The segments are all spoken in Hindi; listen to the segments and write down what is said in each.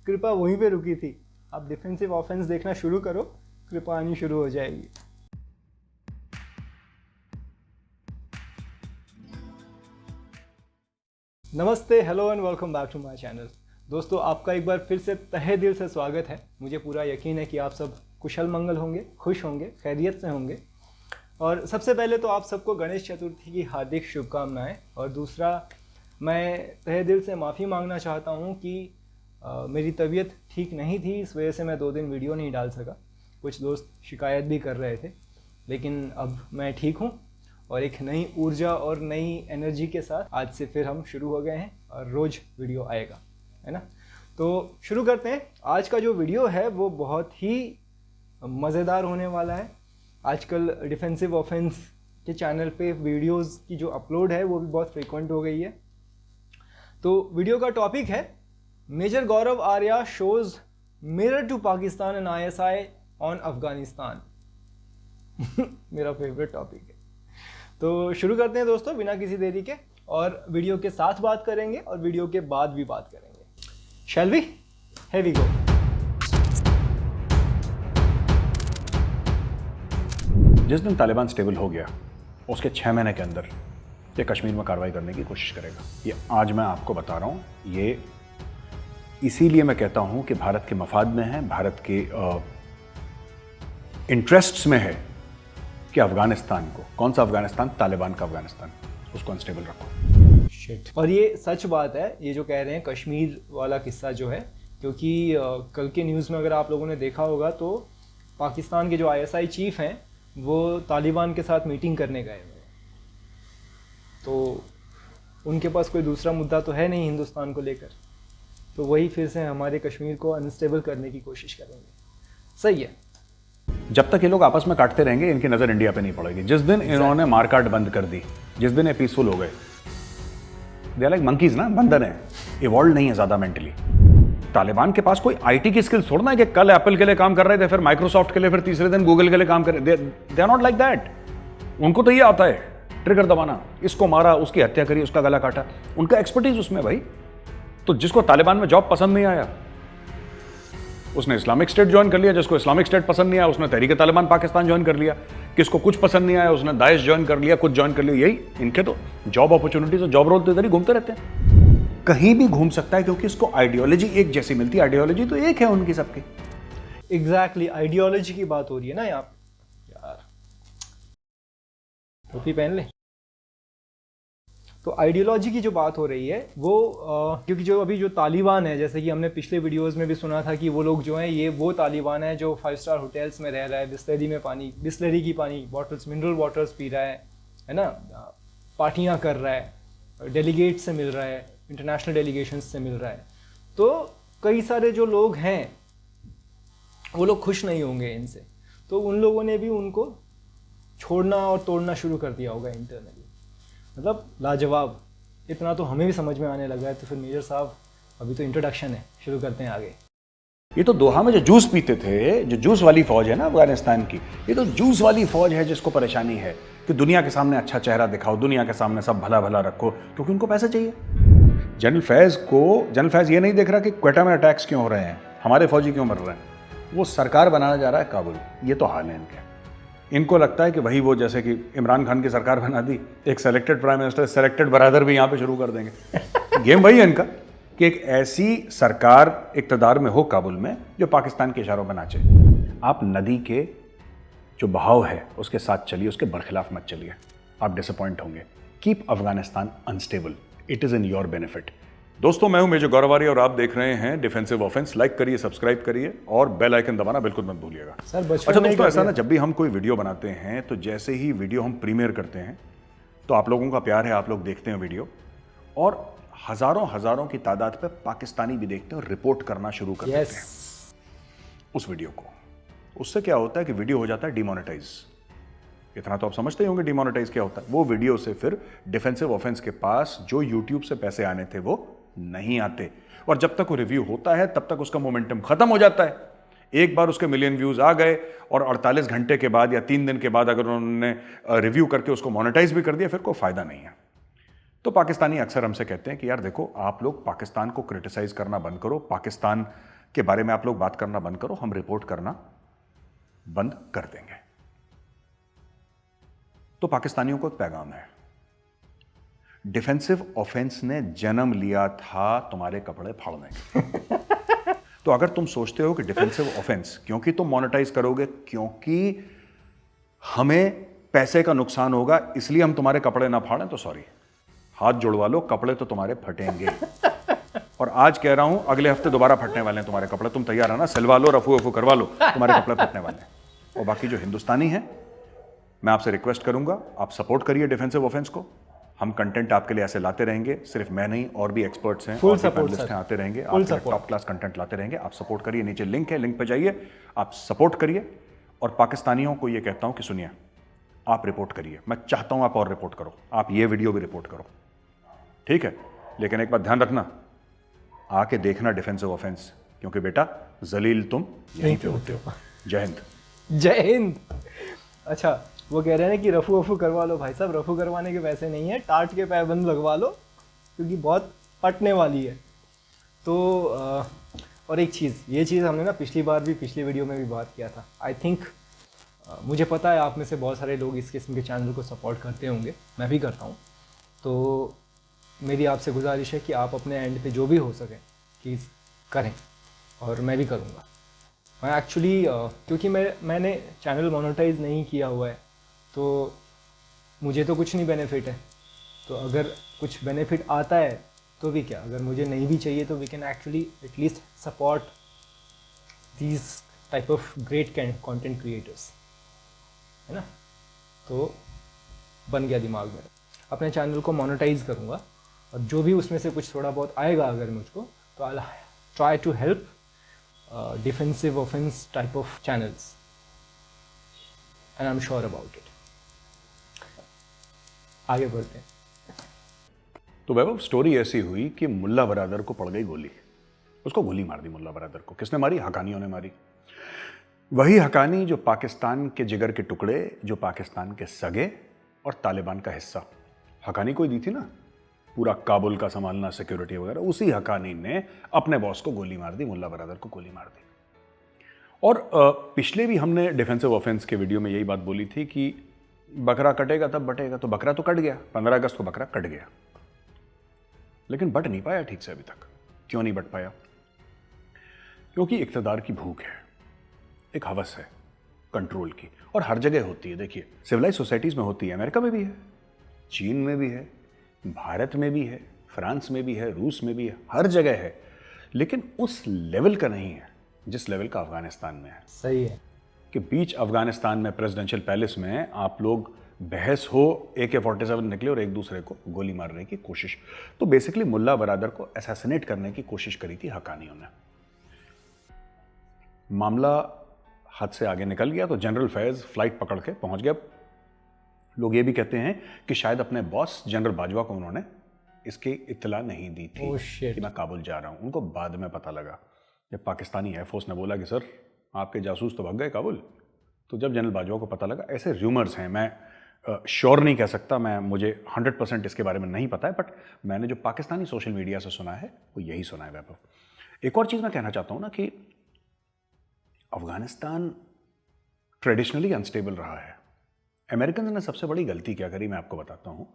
कृपा वहीं पे रुकी थी। आप डिफेंसिव ऑफेंस देखना शुरू करो, कृपा आनी शुरू हो जाएगी। नमस्ते, hello and welcome back to my channel. दोस्तों, आपका एक बार फिर से तहे दिल से स्वागत है। मुझे पूरा यकीन है कि आप सब कुशल मंगल होंगे, खुश होंगे, खैरियत से होंगे। और सबसे पहले तो आप सबको गणेश चतुर्थी की हार्दिक शुभकामनाएं। और दूसरा, मैं तहे दिल से माफ़ी मांगना चाहता हूं कि मेरी तबीयत ठीक नहीं थी, इस वजह से मैं 2 दिन वीडियो नहीं डाल सका। कुछ दोस्त शिकायत भी कर रहे थे, लेकिन अब मैं ठीक हूं और एक नई ऊर्जा और नई एनर्जी के साथ आज से फिर हम शुरू हो गए हैं और रोज़ वीडियो आएगा, है ना। तो शुरू करते हैं। आज का जो वीडियो है वो बहुत ही मज़ेदार होने वाला है। आजकल डिफेंसिव ऑफेंस के चैनल पे वीडियोस की जो अपलोड है वो भी बहुत फ्रीक्वेंट हो गई है। तो वीडियो का टॉपिक है major Gaurav Arya shows mirror to Pakistan and ISI on Afghanistan. मेरा फेवरेट टॉपिक है। तो शुरू करते हैं दोस्तों बिना किसी देरी के, और वीडियो के साथ बात करेंगे और वीडियो के बाद भी बात करेंगे। Shall we? Here we go. जिस दिन तालिबान स्टेबल हो गया उसके 6 महीने के अंदर ये कश्मीर में कार्रवाई करने की कोशिश करेगा। ये आज मैं आपको बता रहा हूँ। ये इसीलिए मैं कहता हूँ कि भारत के मफाद में है, भारत के इंटरेस्ट्स में है कि अफगानिस्तान को, कौन सा अफगानिस्तान, तालिबान का अफगानिस्तान, उसको अनस्टेबल रखो। शिट। और ये सच बात है, ये जो कह रहे हैं कश्मीर वाला किस्सा जो है, क्योंकि कल के न्यूज़ में अगर आप लोगों ने देखा होगा तो पाकिस्तान के जो ISI चीफ हैं वो तालिबान के साथ मीटिंग करने गए हुए हैं। तो उनके पास कोई दूसरा मुद्दा तो है नहीं हिंदुस्तान को लेकर, तो वही फिर से हमारे कश्मीर को अनस्टेबल करने की कोशिश करेंगे। सही है। जब तक ये लोग आपस में काटते रहेंगे इनकी नजर इंडिया पे नहीं पड़ेगी। जिस दिन इन्होंने मारकाट बंद कर दी, जिस दिन ये पीसफुल हो गए, दे आर लाइक मंकीज ना, बंदर हैं, इवॉल्व नहीं है ज्यादा मेंटली। तालिबान के पास कोई IT की स्किल्स थोड़ा है कि कल एप्पल के लिए काम कर रहे थे, फिर माइक्रोसॉफ्ट के लिए, फिर तीसरे दिन गूगल के लिए काम कर रहे। They are not like that. उनको तो ये आता है ट्रिगर दबाना, इसको मारा, उसकी हत्या करी, उसका गला काटा, उनका एक्सपर्टीज उसमें भाई। तो जिसको तालिबान में जॉब पसंद नहीं आया उसने इस्लामिक स्टेट ज्वाइन कर लिया, जिसको इस्लामिक स्टेट पसंद नहीं आया उसने तहरीक तालिबान पाकिस्तान ज्वाइन कर लिया, किसको कुछ पसंद नहीं आया उसने दाइश ज्वाइन कर लिया, कुछ ज्वाइन कर लिया। यही इनके तो जॉब अपॉर्चुनिटीज और जॉब रोल तो इधर ही घूमते रहते हैं। कहीं भी घूम सकता है क्योंकि इसको आइडियोलॉजी एक जैसी मिलती है। आइडियोलॉजी तो एक है उनकी सबकी। एग्जैक्टली, आइडियोलॉजी की बात हो रही है ना यहाँ पे। यार टोपी पहन ले। तो आइडियोलॉजी की जो बात हो रही है वो क्योंकि जो अभी जो तालिबान है, जैसे कि हमने पिछले वीडियोस में भी सुना था कि वो लोग जो हैं, ये वो तालिबान है जो 5 स्टार होटल्स में रह रहा है, बिस्लरी की पानी बॉटल्स, मिनरल वाटर्स पी रहा है ना, पार्टियां कर रहा है, डेलीगेट से मिल रहा है, इंटरनेशनल डेलीगेशंस से मिल रहा है। तो कई सारे जो लोग हैं वो लोग खुश नहीं होंगे इनसे, तो उन लोगों ने भी उनको छोड़ना और तोड़ना शुरू कर दिया होगा इंटरनली। मतलब लाजवाब। इतना तो हमें भी समझ में आने लगा है। तो फिर मेजर साहब, अभी तो इंट्रोडक्शन है, शुरू करते हैं आगे। ये तो दोहा में जो जूस पीते थे, जो जूस वाली फौज है ना अफगानिस्तान की, ये तो जूस वाली फौज है जिसको परेशानी है कि दुनिया के सामने अच्छा चेहरा दिखाओ, दुनिया के सामने सब भला भला रखो, क्योंकि उनको पैसे चाहिए। जनरल फैज ये नहीं देख रहा कि क्वेटा में अटैक्स क्यों हो रहे हैं, हमारे फौजी क्यों मर रहे हैं। वो सरकार बनाना जा रहा है काबुल। ये तो हाल है इनके। इनको लगता है कि वही वो, जैसे कि इमरान खान की सरकार बना दी, एक selected prime minister, selected Baradar भी यहाँ पे शुरू कर देंगे। गेम वही है इनका कि एक ऐसी सरकार इक़्तिदार में हो काबुल में जो पाकिस्तान के इशारों पर नाचे। आप नदी के जो बहाव है उसके साथ चलिए, उसके बरखिलाफ मत चलिए, आप डिसअपॉइंट होंगे। Keep Afghanistan unstable, it is in your benefit. दोस्तों, मैं हूं मेजर गौरव आर्या और आप देख रहे हैं डिफेंसिव ऑफेंस। लाइक करिए, सब्सक्राइब करिए और बेल आइकन दबाना बिल्कुल मत भूलिएगा। सर अच्छा दोस्तों, ऐसा ना, जब भी हम कोई वीडियो बनाते हैं तो जैसे ही वीडियो हम प्रीमियर करते हैं तो आप लोगों का प्यार है, आप लोग देखते हैं वीडियो, और हजारों की तादाद पे पाकिस्तानी भी देखते हैं और रिपोर्ट करना शुरू कर देते हैं उस वीडियो को। उससे क्या होता है कि वीडियो हो जाता है डिमोनेटाइज। इतना तो आप समझते ही होंगे डिमोनेटाइज क्या होता है। वो वीडियो से फिर डिफेंसिव ऑफेंस के पास जो यूट्यूब से पैसे आने थे वो नहीं आते, और जब तक वो रिव्यू होता है तब तक उसका मोमेंटम खत्म हो जाता है। एक बार उसके मिलियन व्यूज आ गए और 48 घंटे के बाद या 3 दिन के बाद अगर उन्होंने रिव्यू करके उसको मोनेटाइज भी कर दिया, फिर कोई फायदा नहीं है। तो पाकिस्तानी अक्सर हमसे कहते हैं कि यार देखो, आप लोग पाकिस्तान को क्रिटिसाइज करना बंद करो, पाकिस्तान के बारे में आप लोग बात करना बंद करो, हम रिपोर्ट करना बंद कर देंगे। तो पाकिस्तानियों को एक पैगाम है, डिफेंसिव ऑफेंस ने जन्म लिया था तुम्हारे कपड़े फाड़ने के। तो अगर तुम सोचते हो कि डिफेंसिव ऑफेंस क्योंकि तुम मोनेटाइज करोगे, क्योंकि हमें पैसे का नुकसान होगा इसलिए हम तुम्हारे कपड़े ना फाड़ें, तो सॉरी, हाथ जुड़वा लो, कपड़े तो तुम्हारे फटेंगे। और आज कह रहा हूं, अगले हफ्ते दोबारा फटने वाले हैं तुम्हारे कपड़े। तुम तैयार है ना? सिलवा लो, रफू वफू करवा लो, तुम्हारे कपड़े फटने वाले हैं। और बाकी जो हिंदुस्तानी हैं, मैं आपसे रिक्वेस्ट करूंगा, आप सपोर्ट करिए डिफेंसिव ऑफेंस को। हम कंटेंट आपके लिए ऐसे लाते रहेंगे, सिर्फ मैं नहीं, और भी एक्सपर्ट्स हैं, और भी पैनलिस्ट हैं, आते रहेंगे, आपके टॉप क्लास कंटेंट लाते रहेंगे। आप सपोर्ट करिए, नीचे लिंक है, लिंक पे जाइए, आप सपोर्ट करिए। और पाकिस्तानियों को ये कहता हूं कि सुनिए, आप रिपोर्ट करिए, मैं चाहता हूं आप और रिपोर्ट करो, आप ये वीडियो भी रिपोर्ट करो, ठीक है? लेकिन एक बात ध्यान रखना, आके देखना डिफेंसिव ऑफेंस, क्योंकि बेटा जलील तुम यहीं पे होते हो। जय हिंद। जय हिंद। अच्छा, वो कह रहे हैं कि रफू वफू करवा लो। भाई साहब, रफू करवाने के पैसे नहीं है, टाट के पैबंद लगवा लो, क्योंकि बहुत पटने वाली है। तो और एक चीज़, ये चीज़ हमने ना पिछली वीडियो में भी बात किया था। आई थिंक मुझे पता है आप में से बहुत सारे लोग इस किस्म के चैनल को सपोर्ट करते होंगे, मैं भी करता हूँ। तो मेरी आपसे गुजारिश है कि आप अपने एंड पे जो भी हो सके प्लीज़ करें, और मैं भी करूँगा। मैं एक्चुअली क्योंकि मैंने चैनल मोनेटाइज नहीं किया हुआ है, तो मुझे तो कुछ नहीं बेनिफिट है। तो अगर कुछ बेनिफिट आता है तो भी क्या, अगर मुझे नहीं भी चाहिए तो we can actually at least support these type of great content creators, है ना? तो बन गया दिमाग में, अपने चैनल को मोनेटाइज करूँगा, और जो भी उसमें से कुछ थोड़ा बहुत आएगा अगर मुझको, तो I try to help defensive offense type of channels, and I am sure about it. आगे बढ़ते हैं। तो वैभव, स्टोरी ऐसी हुई कि मुल्ला बरादर को पड़ गई गोली, उसको गोली मार दी मुल्ला बरादर को। किसने मारी? हकानियों ने मारी। वही हकानी जो पाकिस्तान के जिगर के टुकड़े, जो पाकिस्तान के सगे और तालिबान का हिस्सा। हकानी कोई दी थी ना, पूरा काबुल का संभालना, सिक्योरिटी वगैरह, उसी हकानी ने अपने बॉस को गोली मार दी, मुल्ला बरादर को गोली मार दी। और पिछले भी हमने डिफेंसिव ऑफेंस के वीडियो में यही बात बोली थी कि बकरा कटेगा तब बटेगा। तो बकरा तो कट गया, 15 अगस्त को बकरा कट गया, लेकिन बट नहीं पाया ठीक से अभी तक। क्यों नहीं बट पाया? क्योंकि इक्तदार की भूख है, एक हवस है कंट्रोल की, और हर जगह होती है। देखिए, सिविलाइज सोसाइटीज में होती है, अमेरिका में भी है, चीन में भी है, भारत में भी है, फ्रांस में भी है, रूस में भी है, हर जगह है, लेकिन उस लेवल का नहीं है जिस लेवल का अफगानिस्तान में है। सही है कि बीच अफगानिस्तान में प्रेसिडेंशियल पैलेस में आप लोग बहस हो, AK-47 निकले और एक दूसरे को गोली मारने की कोशिश। तो बेसिकली मुल्ला बरादर को असैसिनेट करने की कोशिश करी थी हकानियों ने। मामला हद से आगे निकल गया, तो जनरल फैज फ्लाइट पकड़ के पहुंच गया। लोग ये भी कहते हैं कि शायद अपने बॉस जनरल बाजवा को उन्होंने इसकी इत्तला नहीं दी थी कि मैं काबुल जा रहा हूं। उनको बाद में पता लगा, जब पाकिस्तानी एयरफोर्स ने बोला कि सर आपके जासूस तो भाग गए काबुल। तो जब जनरल बाजवा को पता लगा, ऐसे र्यूमर्स हैं, मैं श्योर नहीं कह सकता, मुझे 100% इसके बारे में नहीं पता है, बट मैंने जो पाकिस्तानी सोशल मीडिया से सुना है वो यही सुना है वैभव। एक और चीज़ मैं कहना चाहता हूँ ना कि अफगानिस्तान ट्रेडिशनली अनस्टेबल रहा है। अमेरिकन ने सबसे बड़ी गलती क्या करी मैं आपको बताता हूँ।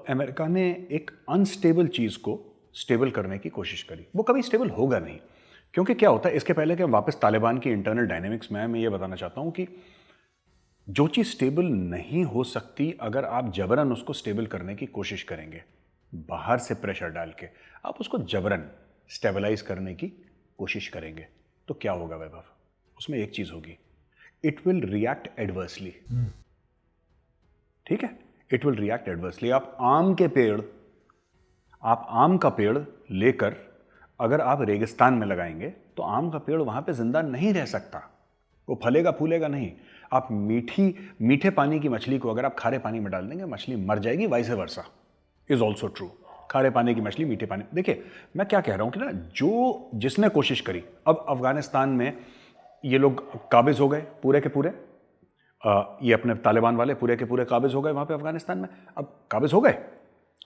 अमेरिका ने एक अनस्टेबल चीज़ को स्टेबल करने की कोशिश करी। वो कभी स्टेबल होगा नहीं, क्योंकि क्या होता है, इसके पहले कि वापस तालिबान की इंटरनल डायनेमिक्स में मैं ये बताना चाहता हूँ कि जो चीज़ स्टेबल नहीं हो सकती, अगर आप जबरन उसको स्टेबल करने की कोशिश करेंगे, बाहर से प्रेशर डाल के आप उसको जबरन स्टेबलाइज करने की कोशिश करेंगे, तो क्या होगा वैभव? उसमें एक चीज़ होगी, इट विल रिएक्ट एडवर्सली। ठीक है, इट विल रिएक्ट एडवर्सली। आप आम का पेड़ लेकर अगर आप रेगिस्तान में लगाएंगे तो आम का पेड़ वहां पे जिंदा नहीं रह सकता, वो फलेगा फूलेगा नहीं। आप मीठे पानी की मछली को अगर आप खारे पानी में डाल देंगे, मछली मर जाएगी। Vice versa is also true. खारे पानी की मछली मीठे पानी। देखिए मैं क्या कह रहा हूं कि ना, जिसने कोशिश करी, अब अफगानिस्तान में ये लोग काबिज हो गए पूरे के पूरे, ये अपने तालिबान वाले पूरे के पूरे काबिज हो गए वहां पे अफगानिस्तान में। अब काबिज हो गए,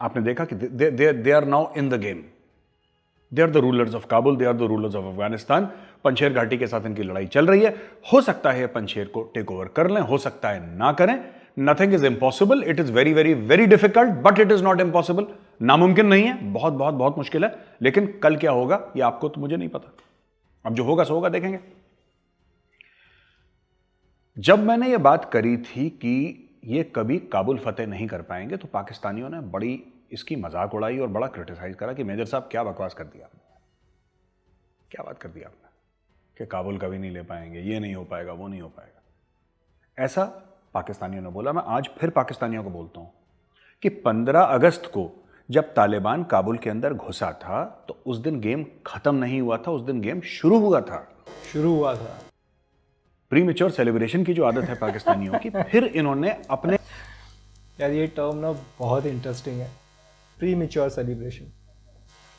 आपने देखा कि they are now in the game, they are the rulers of Kabul, they are the rulers of Afghanistan. Panjshir घाटी के साथ इनकी लड़ाई चल रही है। हो सकता है पंजशेर को टेक ओवर कर लें, हो सकता है ना करें। Nothing is impossible, it is very very very difficult, but it is not impossible. नामुमकिन नहीं है, बहुत बहुत बहुत मुश्किल है। लेकिन कल क्या होगा ये आपको तो मुझे नहीं पता। अब जो होगा सो होगा, देखेंगे। जब मैंने ये बात करी थी कि ये कभी काबुल फतेह नहीं कर पाएंगे, तो पाकिस्तानियों ने बड़ी इसकी मजाक उड़ाई और बड़ा क्रिटिसाइज करा कि मेजर साहब क्या बकवास कर दिया आपने, क्या बात कर दी आपने कि काबुल कभी नहीं ले पाएंगे, ये नहीं हो पाएगा, वो नहीं हो पाएगा। ऐसा पाकिस्तानियों ने बोला। मैं आज फिर पाकिस्तानियों को बोलता हूं कि 15 अगस्त को जब तालिबान काबुल के अंदर घुसा था तो उस दिन गेम खत्म नहीं हुआ था, उस दिन गेम शुरू हुआ था। प्रीमेच्योर सेलिब्रेशन की जो आदत है पाकिस्तानियों की, फिर इन्होंने अपने यार ये टर्म ना बहुत इंटरेस्टिंग है, प्रीमेच्योर सेलिब्रेशन।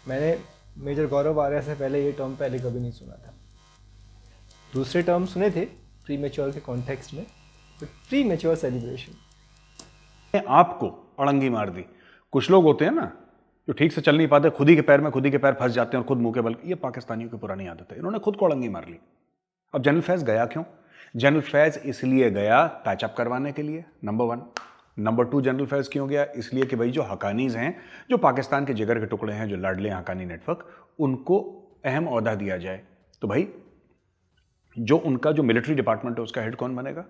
मैंने मेजर गौरव आर्या से पहले ये टर्म पहले कभी नहीं सुना था। दूसरे टर्म सुने थे प्रीमेच्योर के कॉन्टेक्स्ट में, बट प्रीमेच्योर सेलिब्रेशन आपको अड़ंगी मार दी। कुछ लोग होते हैं ना जो ठीक से चल नहीं पाते, खुद ही के पैर फंस जाते हैं और खुद मुंह के बल। ये पाकिस्तानियों की पुरानी आदत है, इन्होंने खुद को अड़ंगी मार ली। अब जनरल फैज गया क्यों? जनरल फैज इसलिए गया पैचअप करवाने के लिए, नंबर 1। नंबर 2, जनरल फैज क्यों गया? इसलिए कि भाई जो हकानीज हैं, जो पाकिस्तान के जिगर के टुकड़े हैं, जो लाडले हकानी नेटवर्क, उनको अहम ओहदा दिया जाए। तो भाई जो उनका जो मिलिट्री डिपार्टमेंट है उसका हेड कौन बनेगा,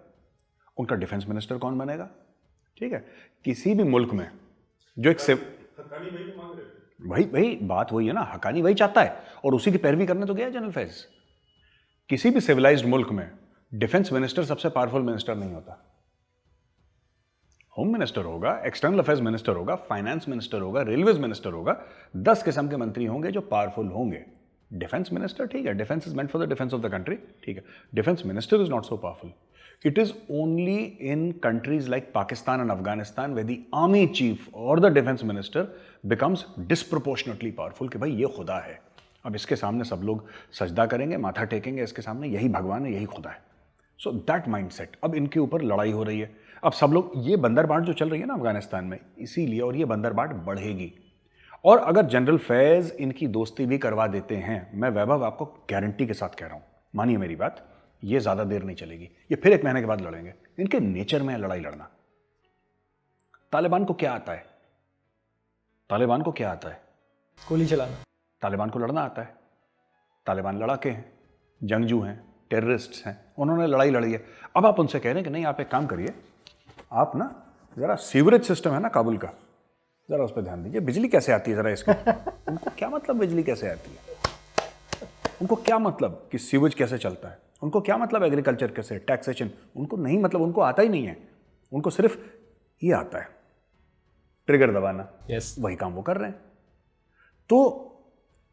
उनका डिफेंस मिनिस्टर कौन बनेगा? ठीक है, किसी भी मुल्क में जो एक भाई बात वही है ना, हकानी वही चाहता है और उसी की पैरवी करने तो गया जनरल फैज। किसी भी सिविलाइज्ड मुल्क में डिफेंस मिनिस्टर सबसे पावरफुल मिनिस्टर नहीं होता। होम मिनिस्टर होगा, एक्सटर्नल अफेयर्स मिनिस्टर होगा, फाइनेंस मिनिस्टर होगा, रेलवेज मिनिस्टर होगा, 10 किस्म के मंत्री होंगे जो पावरफुल होंगे। डिफेंस मिनिस्टर, ठीक है, defence is meant for the defence of the country, ठीक है। Defence minister is not so powerful. It is only in countries like Pakistan and Afghanistan where the army chief और the defence minister becomes disproportionately powerful कि भाई ये खुदा है, अब इसके सामने सब लोग सजदा करेंगे, माथा टेकेंगे इसके सामने, यही भगवान है, यही खुदा है। सो दैट माइंडसेट, अब इनके ऊपर लड़ाई हो रही है। अब सब लोग, ये बंदरबाट जो चल रही है ना अफगानिस्तान में, इसीलिए, और ये बंदरबाट बढ़ेगी। और अगर जनरल फैज इनकी दोस्ती भी करवा देते हैं, मैं वैभव आपको गारंटी के साथ कह रहा हूं, मानिए मेरी बात, ये ज्यादा देर नहीं चलेगी, ये फिर 1 महीने के बाद लड़ेंगे। इनके नेचर में है लड़ाई लड़ना। तालिबान को क्या आता है? तालिबान को क्या आता है? गोली चलाना। तालिबान को लड़ना आता है। तालिबान लड़ाके हैं, जंगजू हैं, टेररिस्ट्स हैं, उन्होंने लड़ाई लड़ी है। अब आप उनसे कह रहे हैं कि नहीं, आप एक काम करिए, आप ना जरा सीवरेज सिस्टम है ना काबुल का, जरा उस पर ध्यान दीजिए, बिजली कैसे आती है जरा इसकी। उनको क्या मतलब बिजली कैसे आती है? उनको क्या मतलब कि सीवेज कैसे चलता है? उनको क्या मतलब एग्रीकल्चर कैसे, टैक्सेशन? उनको नहीं, मतलब उनको आता ही नहीं है। उनको सिर्फ ये आता है, ट्रिगर दबाना। यस, वही काम वो कर रहे हैं। तो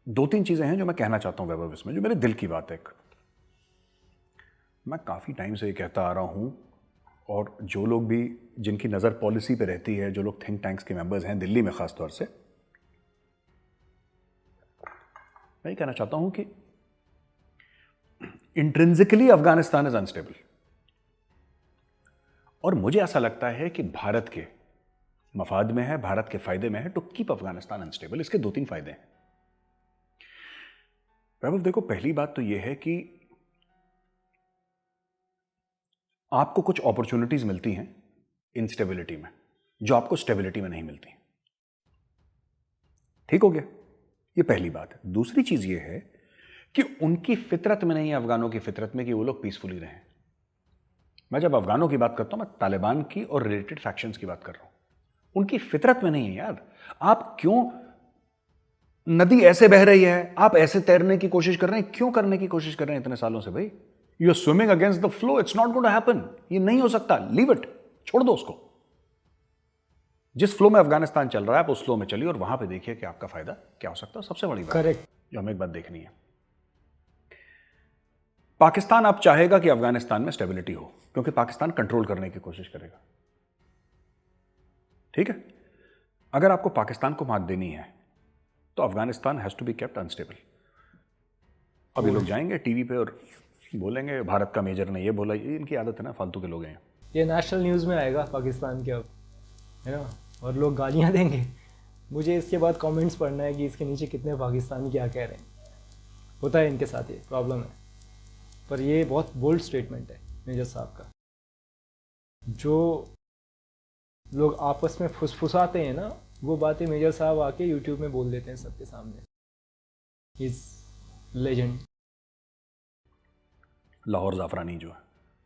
2-3 चीजें हैं जो मैं कहना चाहता हूं वैभव इसमें, जो मेरे दिल की बात है। मैं काफी टाइम से ये कहता आ रहा हूं, और जो लोग भी, जिनकी नजर पॉलिसी पे रहती है, जो लोग थिंक टैंक्स के मेंबर्स हैं दिल्ली में खासतौर से, मैं ये कहना चाहता हूं कि इंट्रिंसिकली अफगानिस्तान इज अनस्टेबल। और मुझे ऐसा लगता है कि भारत के मफाद में है, भारत के फायदे में है टू कीप अफगानिस्तान अनस्टेबल। इसके 2-3 फायदे हैं वैभव। देखो, पहली बात तो यह है कि आपको कुछ अपॉर्चुनिटीज मिलती हैं इंस्टेबिलिटी में, जो आपको स्टेबिलिटी में नहीं मिलती। ठीक हो गया, ये पहली बात है। दूसरी चीज ये है कि उनकी फितरत में नहीं है, अफगानों की फितरत में, कि वो लोग पीसफुली रहें। मैं जब अफगानों की बात करता हूं, मैं तालिबान की और रिलेटेड फैक्शंस की बात कर रहा हूं। उनकी फितरत में नहीं है यार। आप क्यों, नदी ऐसे बह रही है, आप ऐसे तैरने की कोशिश कर रहे हैं, क्यों करने की कोशिश कर रहे हैं इतने सालों से? भाई, you are swimming against the flow, it's not going to happen. ये नहीं हो सकता, लीव इट, छोड़ दो उसको। जिस फ्लो में अफगानिस्तान चल रहा है, आप उस फ्लो में चलिए और वहां पे देखिए कि आपका फायदा क्या हो सकता है। सबसे बड़ी बात करेक्ट, जो हमें एक बात देखनी है, पाकिस्तान आप चाहेगा कि अफगानिस्तान में स्टेबिलिटी हो, क्योंकि पाकिस्तान कंट्रोल करने की कोशिश करेगा। ठीक है, अगर आपको पाकिस्तान को मात देनी है तो Afghanistan has to be kept unstable. अभी लोग जाएंगे टीवी पे और बोलेंगे भारत का मेजर ने ये बोला, ये इनकी आदत है ना, फालतू के लोग हैं। ये नेशनल न्यूज़ में आएगा पाकिस्तान के, अब है ना, और लोग गालियां देंगे। मुझे इसके बाद कमेंट्स पढ़ना है कि इसके नीचे कितने पाकिस्तानी क्या कह रहे हैं। होता है इनके साथ, ये प्रॉब्लम है। पर ये बहुत बोल्ड स्टेटमेंट है मेजर साहब का। जो लोग आपस में फुसफुसाते हैं ना, वो बातें मेजर साहब आके यूट्यूब में बोल देते हैं सबके सामने। Is legend. लाहौर जाफरानी जो है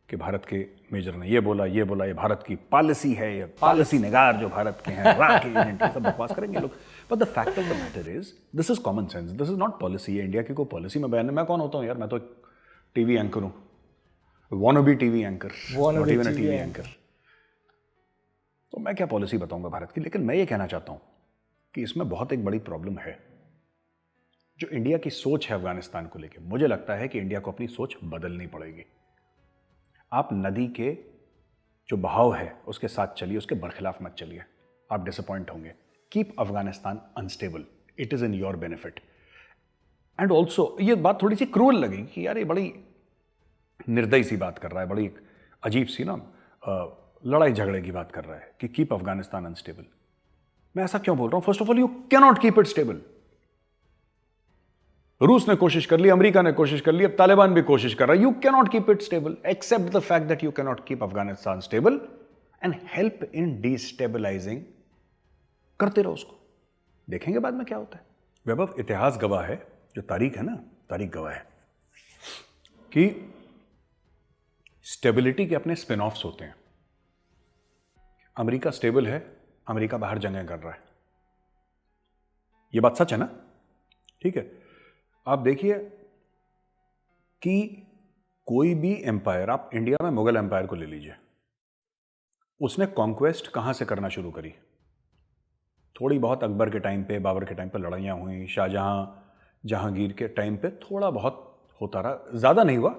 कि भारत के मेजर ने ये बोला, ये भारत की पॉलिसी है, ये पॉलिसी निगार जो भारत के हैं, रा के एजेंट, सब बकवास करेंगे लोग। But the fact of the matter is this is common sense, this is not policy. है इंडिया की कोई पॉलिसी में बयान। मैं कौन होता हूँ यार, मैं तो टीवी एंकर हूँ, wannabe TV anchor, not even a TV anchor. तो मैं क्या पॉलिसी बताऊंगा भारत की। लेकिन मैं ये कहना चाहता हूं कि इसमें बहुत एक बड़ी प्रॉब्लम है। जो इंडिया की सोच है अफगानिस्तान को लेकर, मुझे लगता है कि इंडिया को अपनी सोच बदलनी पड़ेगी। आप नदी के जो बहाव है उसके साथ चलिए, उसके बरखिलाफ मत चलिए, आप डिसअपॉइंट होंगे। Keep Afghanistan unstable, it is in your benefit. And also ये बात थोड़ी सी क्रूअल लगी कि यार ये बड़ी निर्दयी सी बात कर रहा है, बड़ी अजीब सी ना लड़ाई झगड़े की बात कर रहा है कि कीप अफगानिस्तान अनस्टेबल। मैं ऐसा क्यों बोल रहा हूं? First of all, you can not keep it stable. रूस ने कोशिश कर ली, अमेरिका ने कोशिश कर ली, अब तालिबान भी कोशिश कर रहा है। You can not keep it stable except the fact that you can not keep Afghanistan stable and help in destabilising. करते रहो उसको, देखेंगे बाद में क्या होता है। वैभव, इतिहास गवाह है, जो तारीख है ना, तारीख गवाह है कि स्टेबिलिटी के अपने स्पिन ऑफ्स होते हैं। अमेरिका स्टेबल है, अमेरिका बाहर जंगें कर रहा है, यह बात सच है ना? ठीक है, आप देखिए कि कोई भी एम्पायर, आप इंडिया में मुगल एम्पायर को ले लीजिए, उसने कॉन्क्वेस्ट कहां से करना शुरू करी? थोड़ी बहुत अकबर के टाइम पे, बाबर के टाइम पे लड़ाइयां हुई, शाहजहां, जहांगीर के टाइम पे थोड़ा बहुत होता रहा, ज्यादा नहीं हुआ।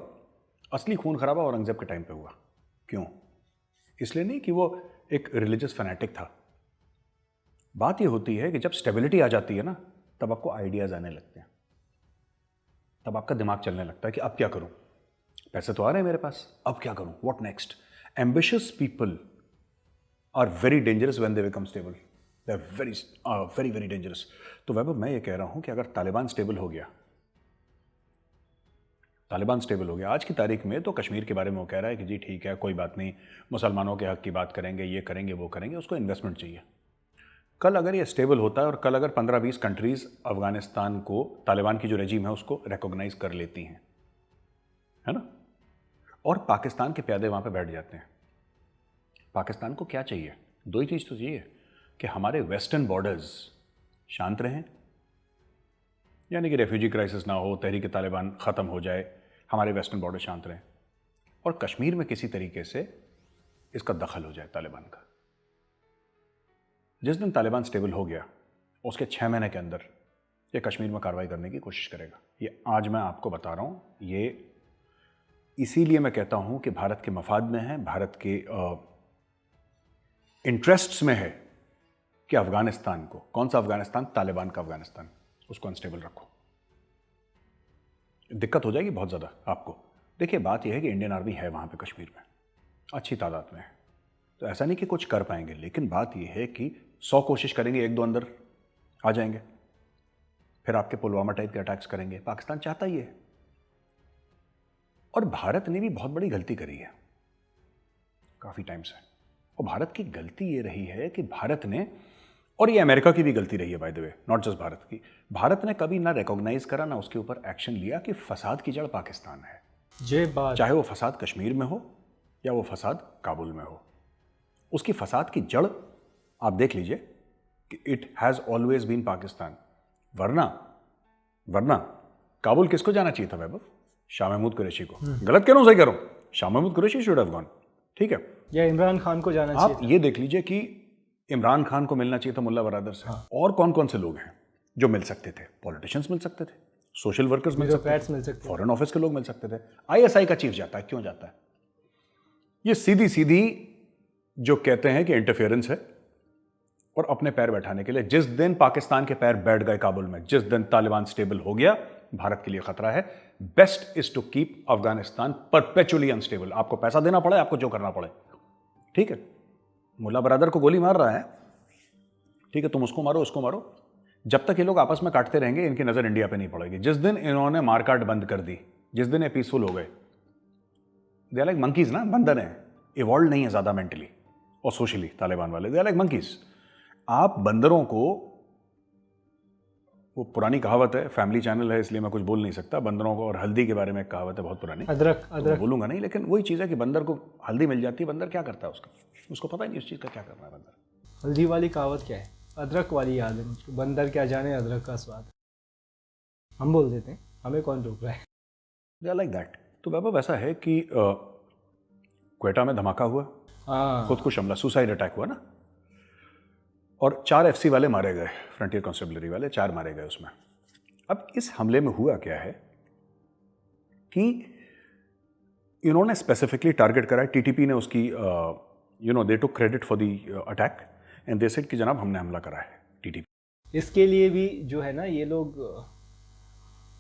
असली खून खराबा औरंगजेब के टाइम पे हुआ। क्यों? इसलिए नहीं कि वो एक रिलीजियस फैनेटिक था। बात ये होती है कि जब स्टेबिलिटी आ जाती है ना, तब आपको आइडियाज आने लगते हैं, तब आपका दिमाग चलने लगता है कि अब क्या करूं, पैसे तो आ रहे हैं मेरे पास, अब क्या करूं, what next. Ambitious people are very dangerous when they become stable, they are very very dangerous. तो वैभव, मैं ये कह रहा हूं कि अगर तालिबान स्टेबल हो गया, तालिबान स्टेबल हो गया, आज की तारीख में तो कश्मीर के बारे में वो कह रहा है कि जी ठीक है, कोई बात नहीं, मुसलमानों के हक की बात करेंगे, ये करेंगे, वो करेंगे, उसको इन्वेस्टमेंट चाहिए। कल अगर ये स्टेबल होता है और कल अगर 15-20 कंट्रीज अफगानिस्तान को, तालिबान की जो रेजिम है उसको रिकॉग्नाइज कर लेती हैं, है ना, और पाकिस्तान के प्यादे वहां पे बैठ जाते हैं, पाकिस्तान को क्या चाहिए? दो ही चीज तो चाहिए कि हमारे वेस्टर्न बॉर्डर्स शांत रहें, यानी कि रेफ्यूजी क्राइसिस ना हो, तहरीक तालिबान ख़त्म हो जाए, हमारे वेस्टर्न बॉर्डर शांत रहें, और कश्मीर में किसी तरीके से इसका दखल हो जाए तालिबान का। जिस दिन तालिबान स्टेबल हो गया, उसके 6 महीने के अंदर ये कश्मीर में कार्रवाई करने की कोशिश करेगा। ये आज मैं आपको बता रहा हूँ, ये इसीलिए मैं कहता हूँ कि भारत के मफाद में है, भारत के इंटरेस्ट्स में है कि अफगानिस्तान को, कौन सा अफगानिस्तान? तालिबान का अफगानिस्तान, उसको अनस्टेबल रखो। दिक्कत हो जाएगी बहुत ज़्यादा आपको। देखिए, बात यह है कि इंडियन आर्मी है वहाँ पे कश्मीर में, अच्छी तादाद में है, तो ऐसा नहीं कि कुछ कर पाएंगे, लेकिन बात यह है कि 100 कोशिश करेंगे, 1-2 अंदर आ जाएंगे, फिर आपके पुलवामा टाइप के अटैक्स करेंगे। पाकिस्तान चाहता ही है, और भारत ने भी बहुत बड़ी गलती करी है काफ़ी टाइम से, और भारत की गलती ये रही है कि भारत ने, और ये अमेरिका की भी गलती रही है by the way, not just Bharat की, भारत ने कभी ना रिकॉग्नाइज करा, ना उसके ऊपर एक्शन लिया कि फसाद की जड़ पाकिस्तान है। ये बात, चाहे वो फसाद कश्मीर में हो या वो फसाद काबुल में हो, उसकी फसाद की जड़ आप देख लीजिए कि it has always been Pakistan. वरना काबुल किसको जाना चाहिए था वैभव? शाह महमूद कुरैशी को। गलत कह रहा हूं, सही कह रहा हूं? Shah Mahmood Qureshi should have gone, ठीक है, या इमरान खान को जाना चाहिए। आप ये देख लीजिए कि इमरान खान को मिलना चाहिए था मुल्ला बरादर से। हाँ। और कौन कौन से लोग हैं जो मिल सकते थे? पॉलिटिशियंस मिल सकते थे, सोशल वर्कर्स मिल सकते थे, फॉरेन ऑफिस के लोग मिल सकते थे। आईएसआई का चीफ जाता है, क्यों जाता है? ये सीधी सीधी जो कहते हैं कि इंटरफेरेंस है, और अपने पैर बैठाने के लिए। जिस दिन पाकिस्तान के पैर बैठ गए काबुल में, जिस दिन तालिबान स्टेबल हो गया, भारत के लिए खतरा है। Best is to keep Afghanistan perpetually unstable. आपको पैसा देना पड़े, आपको जो करना पड़े, ठीक है। मुल्ला बरादर को गोली मार रहा है, ठीक है, तुम उसको मारो उसको मारो, जब तक ये लोग आपस में काटते रहेंगे इनकी नजर इंडिया पे नहीं पड़ेगी। जिस दिन इन्होंने मारकाट बंद कर दी, जिस दिन ये पीसफुल हो गए, दे आर लाइक मंकीज ना, बंदर हैं, इवॉल्व नहीं है ज्यादा मेंटली और सोशली। तालिबान वाले दे आर लाइक मंकीज। आप बंदरों को, वो पुरानी कहावत है, फैमिली चैनल है इसलिए मैं कुछ बोल नहीं सकता, बंदरों को और हल्दी के बारे में एक कहावत है बहुत पुरानी, अदरक तो अदरक बोलूंगा नहीं, लेकिन वही चीज़ है कि बंदर को हल्दी मिल जाती है, बंदर क्या करता है उसको पता ही नहीं उस चीज़ का क्या करना है बंदर। हल्दी वाली कहावत क्या है? अदरक वाली याद है मुझको, बंदर क्या जाने अदरक का स्वाद। हम बोल देते हैं, हमें कौन रोक रहा है। They are like that. तो वैभव ऐसा है कि क्वेटा में धमाका हुआ, हाँ, खुदकुश हमला, सुसाइड अटैक हुआ ना, और 4 FC वाले मारे गए, फ्रंटियर कॉन्स्टेबलरी वाले 4 मारे गए उसमें। अब इस हमले में हुआ क्या है कि इन्होंने स्पेसिफिकली टारगेट करा, टीटीपी ने उसकी they took credit for the attack and they said कि जनाब हमने हमला करा है टीटीपी। इसके लिए भी जो है ना, ये लोग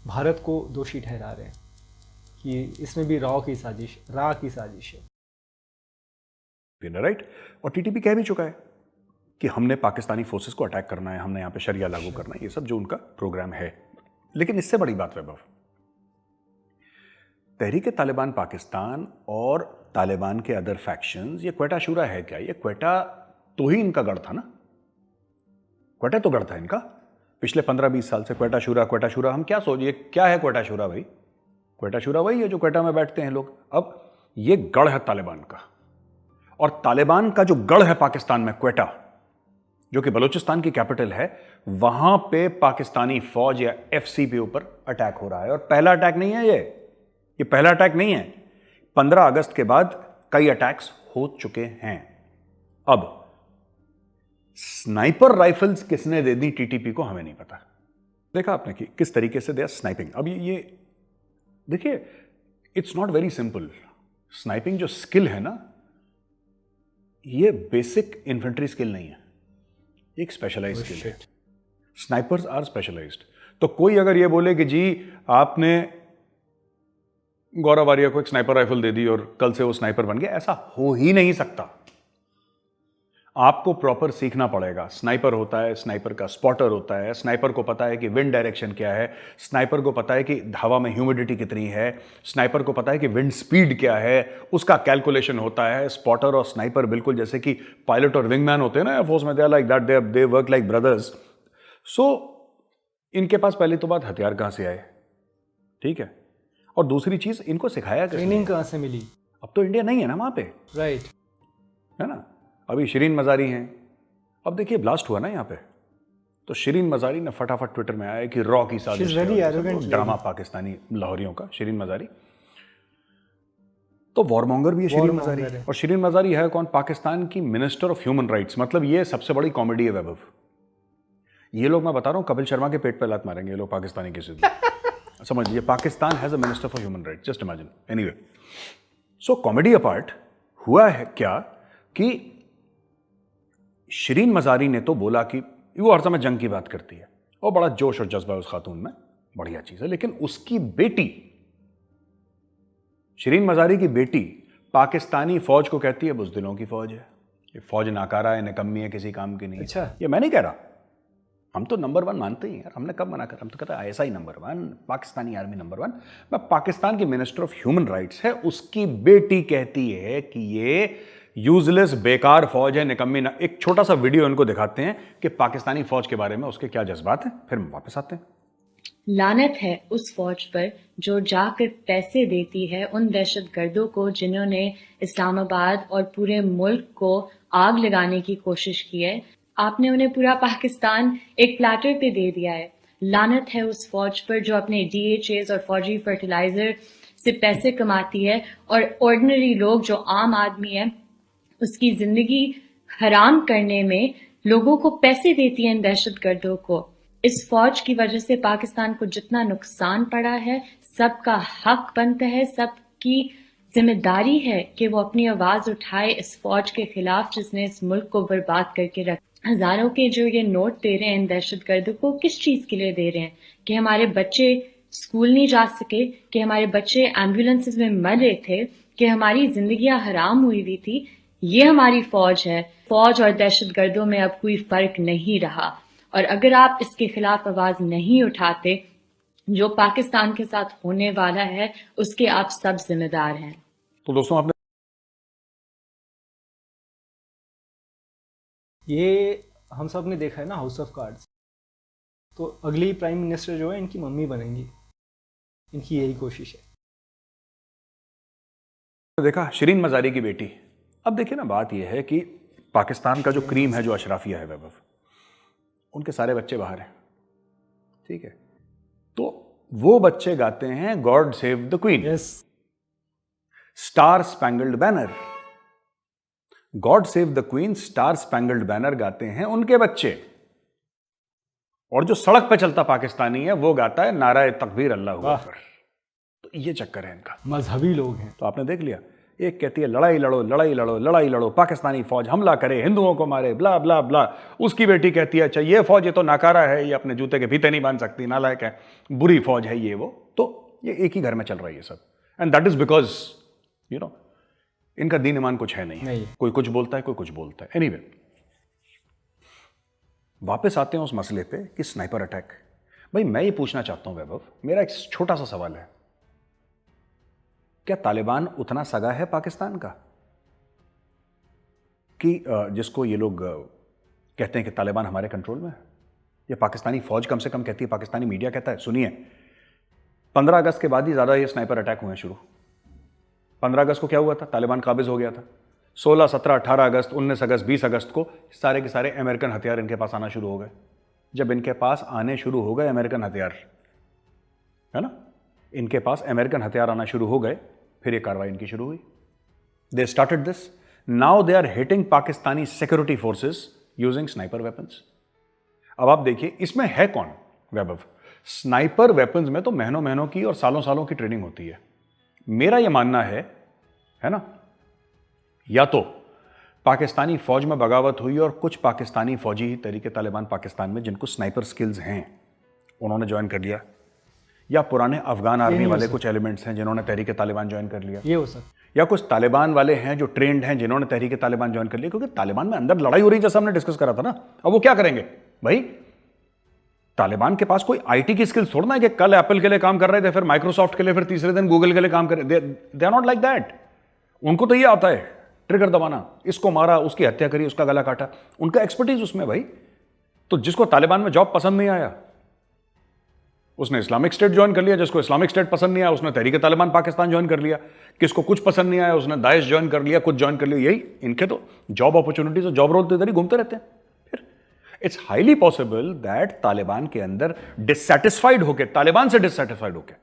भारत को दोषी ठहरा रहे हैं कि इसमें भी रा की साजिश है। राइट, और टीटीपी कह भी चुका है कि हमने पाकिस्तानी फोर्सेस को अटैक करना है, हमने यहाँ पे शरिया लागू करना है, ये सब जो उनका प्रोग्राम है। लेकिन इससे बड़ी बात वैभव, तहरीक-ए-तालिबान पाकिस्तान और तालिबान के अदर फैक्शंस, ये क्वेटा शूरा है क्या? ये क्वेटा तो ही इनका गढ़ था ना, क्वेटा तो गढ़ था इनका पिछले 15-20 साल से। क्वेटा शूरा हम क्या सोचिए, क्या है क्वेटा शूरा भाई? क्वेटा शूरा वही है जो क्वेटा में बैठते हैं लोग। अब ये गढ़ है तालिबान का, और तालिबान का जो गढ़ है पाकिस्तान में, क्वेटा, जो कि बलूचिस्तान की कैपिटल है, वहां पे पाकिस्तानी फौज या FCP ऊपर अटैक हो रहा है। और पहला अटैक नहीं है ये पहला अटैक नहीं है। 15 अगस्त के बाद कई अटैक्स हो चुके हैं। अब स्नाइपर राइफल्स किसने दे दी टीटीपी को, हमें नहीं पता। देखा आपने कि किस तरीके से दे स्नाइपिंग। अब ये देखिए, it's not very simple. Sniping जो स्किल है ना, ये बेसिक इन्फेंट्री स्किल नहीं है, एक स्पेशलाइज्ड स्किल है। Snipers are specialised. तो कोई अगर ये बोले कि जी आपने गौरव आर्या को एक स्नाइपर राइफल दे दी और कल से वो स्नाइपर बन गया, ऐसा हो ही नहीं सकता। आपको प्रॉपर सीखना पड़ेगा। स्नाइपर होता है, स्नाइपर का स्पॉटर होता है, स्नाइपर को पता है कि विंड डायरेक्शन क्या है, स्नाइपर को पता है कि हवा में ह्यूमिडिटी कितनी है, स्नाइपर को पता है कि विंड स्पीड क्या है, उसका कैलकुलेशन होता है। स्पॉटर और स्नाइपर बिल्कुल जैसे कि पायलट और विंगमैन होते हैं ना एयरफोर्स में, they are like that, they work like brothers. So इनके पास पहली तो बात हथियार कहां से आए, ठीक है, और दूसरी चीज इनको सिखाया ट्रेनिंग कहां से मिली? अब तो इंडिया नहीं है ना वहां पे, राइट, है ना। अभी शिरीन मजारी हैं, अब देखिए ब्लास्ट हुआ ना यहाँ पे, तो शिरीन मजारी ने फटाफट ट्विटर में आया कि रॉ की साजिश है, ड्रामा पाकिस्तानी लाहौरियों का। शिरीन मजारी तो वॉरमोंगर भी है, शिरीन मजारी। और शिरीन मजारी है कौन? पाकिस्तान की मिनिस्टर ऑफ ह्यूमन राइट्स। मतलब ये सबसे बड़ी कॉमेडी है वैभव। ये लोग, मैं बता रहा हूँ, कपिल शर्मा के पेट पे लात मारेंगे ये लोग पाकिस्तानी किसी दिन। समझ लीजिए, Pakistan has a minister for human rights, just imagine. Anyway, so comedy apart, हुआ है क्या कि शिरीन मजारी ने तो बोला कि वो हर समय जंग की बात करती है और बड़ा जोश और जज्बा है उस खातून में, बढ़िया चीज है। लेकिन उसकी बेटी, शिरीन मजारी की बेटी, पाकिस्तानी फौज को कहती है बुज़दिलों की फौज है, ये फौज नाकारा है, निकम्मी है, किसी काम की नहीं। अच्छा, ये मैं नहीं कह रहा, हम तो नंबर 1 मानते ही यार, हमने कब मना कर, हम तो कहते हैं ISI number 1, Pakistani army number 1। मैं पाकिस्तान की मिनिस्टर ऑफ ह्यूमन राइट्स है, उसकी बेटी कहती है कि ये यूजलेस बेकार फौज है, निकम्मी ना। एक छोटा सा वीडियो इनको दिखाते हैं कि पाकिस्तानी फौज के बारे में उसके क्या जज्बात हैं, फिर वापस आते हैं। लानत है उस फौज पर जो जाकर पैसे देती है उन दहशतगर्दों को जिन्होंने इस्लामाबाद और पूरे मुल्क को आग लगाने की कोशिश की है। आपने उन्हें पूरा पाकिस्तान एक प्लेटर पे दे दिया है। लानत है उस फौज पर जो अपने DHAs और फौजी फर्टिलाइजर से पैसे कमाती है और ऑर्डिनरी लोग जो आम आदमी है उसकी जिंदगी हराम करने में लोगों को पैसे देती है इन दहशतगर्दों को। इस फौज की वजह से पाकिस्तान को जितना नुकसान पड़ा है, सबका हक बनता है, सबकी जिम्मेदारी है कि वो अपनी आवाज उठाए इस फौज के खिलाफ जिसने इस मुल्क को बर्बाद करके रखा। हजारों के जो ये नोट दे रहे हैं इन दहशतगर्दों को, किस चीज के लिए दे रहे हैं? कि हमारे बच्चे स्कूल नहीं जा सके, कि हमारे बच्चे एम्बुलेंसेस में मर रहे थे, कि हमारी जिंदगियां हराम हुई थी। ये हमारी फौज है। फौज और दहशतगर्दों में अब कोई फर्क नहीं रहा, और अगर आप इसके खिलाफ आवाज नहीं उठाते, जो पाकिस्तान के साथ होने वाला है उसके आप सब जिम्मेदार हैं। तो दोस्तों आपने ये हम सब ने देखा है ना हाउस ऑफ कार्ड्स, तो अगली प्राइम मिनिस्टर जो है इनकी मम्मी बनेंगी, इनकी यही कोशिश है। देखा शिरीन मजारी की बेटी। अब देखिए ना, बात यह है कि पाकिस्तान का जो क्रीम है, जो अशराफिया है वैभव, उनके सारे बच्चे बाहर हैं, ठीक है। तो वो बच्चे गाते हैं God save the queen, yes, star spangled banner. God save the queen, star spangled banner गाते हैं उनके बच्चे, और जो सड़क पे चलता पाकिस्तानी है वो गाता है नाराए तकबीर अल्लाहू अकबर। तो ये चक्कर है इनका। मजहबी लोग हैं। तो आपने देख लिया, एक कहती है लड़ाई लड़ो लड़ाई लड़ो लड़ाई लड़ो, पाकिस्तानी फौज हमला करे, हिंदुओं को मारे, ब्ला ब्ला ब्ला। उसकी बेटी कहती है अच्छा ये फौज, ये तो नाकारा है, ये अपने जूते के फीते नहीं बांध सकती, नालायक है, बुरी फौज है ये वो। तो ये एक ही घर में चल रहा है ये सब, and that is because you know इनका दीन ईमान कुछ है नहीं। कोई कुछ बोलता है, कोई कुछ बोलता है। एनीवे, वापस आते हैं उस मसले पे कि स्नाइपर अटैक। भाई मैं ये पूछना चाहता हूं वैभव, मेरा एक छोटा सा सवाल है, क्या तालिबान उतना सगा है पाकिस्तान का कि जिसको ये लोग कहते हैं कि तालिबान हमारे कंट्रोल में है? या पाकिस्तानी फौज कम से कम कहती है, पाकिस्तानी मीडिया कहता है। सुनिए, 15 अगस्त के बाद ही ज्यादा ये स्नाइपर अटैक हुए शुरू। 15 अगस्त को क्या हुआ था? तालिबान काबिज हो गया था। 16, 17, 18 अगस्त, 19 अगस्त, 20 अगस्त को सारे के सारे अमेरिकन हथियार इनके पास आना शुरू हो गए। जब इनके पास आने शुरू हो गए अमेरिकन हथियार, है ना, इनके पास अमेरिकन हथियार आना शुरू हो गए, फिर ये कार्रवाई इनकी शुरू हुई। They started this, now they are hitting Pakistani security forces using sniper weapons. अब आप देखिए इसमें है कौन वैभव? स्नाइपर वेपन्स में तो महीनों महीनों की और सालों सालों की ट्रेनिंग होती है। मेरा यह मानना है ना, या तो पाकिस्तानी फौज में बगावत हुई और कुछ पाकिस्तानी फौजी ही तरीके तालिबान पाकिस्तान में जिनको स्नाइपर स्किल्स हैं उन्होंने ज्वाइन कर लिया, या पुराने अफगान आर्मी वाले कुछ एलिमेंट्स हैं जिन्होंने तहरीक तालिबान ज्वाइन कर लिया, ये हो सकता, या कुछ तालिबान वाले हैं जो ट्रेंड हैं जिन्होंने तहरीक तालिबान ज्वाइन कर लिया। क्योंकि तालिबान में अंदर लड़ाई हो रही, जैसा हमने डिस्कस करा था ना। अब वो क्या करेंगे भाई? तालिबान के पास कोई आईटी की स्किल्स थोड़ा ना है कि कल एप्पल के लिए काम कर रहे थे, फिर माइक्रोसॉफ्ट के लिए, फिर तीसरे दिन गूगल के लिए काम कर रहे। They are not like that. उनको तो ये आता है ट्रिगर दबाना, इसको मारा, उसकी हत्या करी, उसका गला काटा, उनका एक्सपर्टीज उसमें भाई। तो जिसको तालिबान में जॉब पसंद नहीं आया उसने इस्लामिक स्टेट ज्वाइन कर लिया, जिसको इस्लामिक स्टेट पसंद नहीं आया उसने तहरीक तालिबान पाकिस्तान ज्वाइन कर लिया, किसको कुछ पसंद नहीं आया उसने दाइश ज्वाइन कर लिया, कुछ ज्वाइन कर लिया। यही इनके तो जॉब अपॉर्चुनिटीज और जॉब रोल तो इधर ही घूमते रहते हैं। फिर it's highly possible that Taliban के अंदर डिससेटिस्फाइड होके, तालिबान से डिससेटिस्फाइड होके,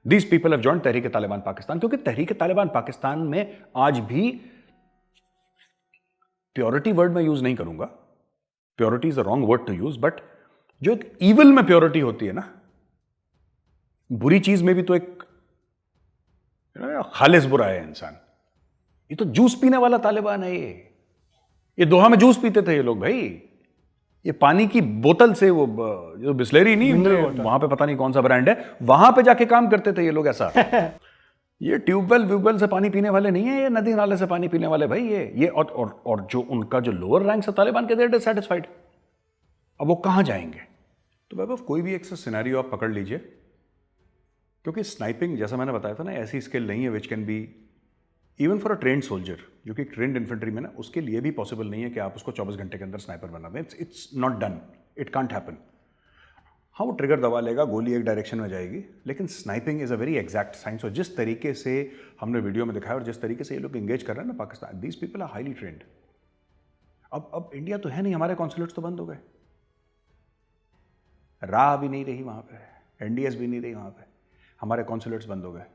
दीज पीपल हैव जॉइन्ड तहरीक तालिबान पाकिस्तान। क्योंकि तहरीक तालिबान पाकिस्तान में आज भी, प्योरिटी वर्ड मैं यूज नहीं करूंगा, purity is a wrong word to use, but जो एक ईविल में प्योरिटी होती है ना, बुरी चीज में भी तो एक खालिस बुरा है इंसान। ये तो जूस पीने वाला तालिबान है। ये दोहा में जूस पीते थे ये लोग भाई, ये पानी की बोतल से, वो जो बिस्लेरी नहीं, वहां पे पता नहीं कौन सा ब्रांड है, वहां पे जाके काम करते थे ये लोग ऐसा। ये ट्यूबवेल व्यूबवेल से पानी पीने वाले नहीं है, ये नदी नाले से पानी पीने वाले भाई। ये और जो उनका जो लोअर रैंक है तालिबान के, देर डिससेटिस्फाइड। अब वो कहां जाएंगे? तो बाबा कोई भी एक सिनेरियो आप पकड़ लीजिए, क्योंकि स्नाइपिंग जैसा मैंने बताया था ना, ऐसी स्किल नहीं है which can be even for a trend soldier, जो कि ट्रेंड इन्फेंट्री में ना, उसके लिए भी पॉसिबल नहीं है कि आप उसको 24 घंटे के अंदर स्नाइपर बना दें। It's not done, it can't happen. हाँ, वो ट्रिगर दबा लेगा, गोली एक डायरेक्शन में जाएगी, लेकिन sniping is a very exact science. और जिस तरीके से हमने वीडियो में दिखाया और जिस तरीके से ये लोग एंगेज कर रहे हैं ना Pakistan, these people are highly trained. अब इंडिया तो है नहीं, हमारे कॉन्सुलेट्स तो बंद हो गए, राह भी नहीं रही वहां पे, एनडीएस भी नहीं रही वहां पे, हमारे कॉन्सुलेट्स बंद हो गए।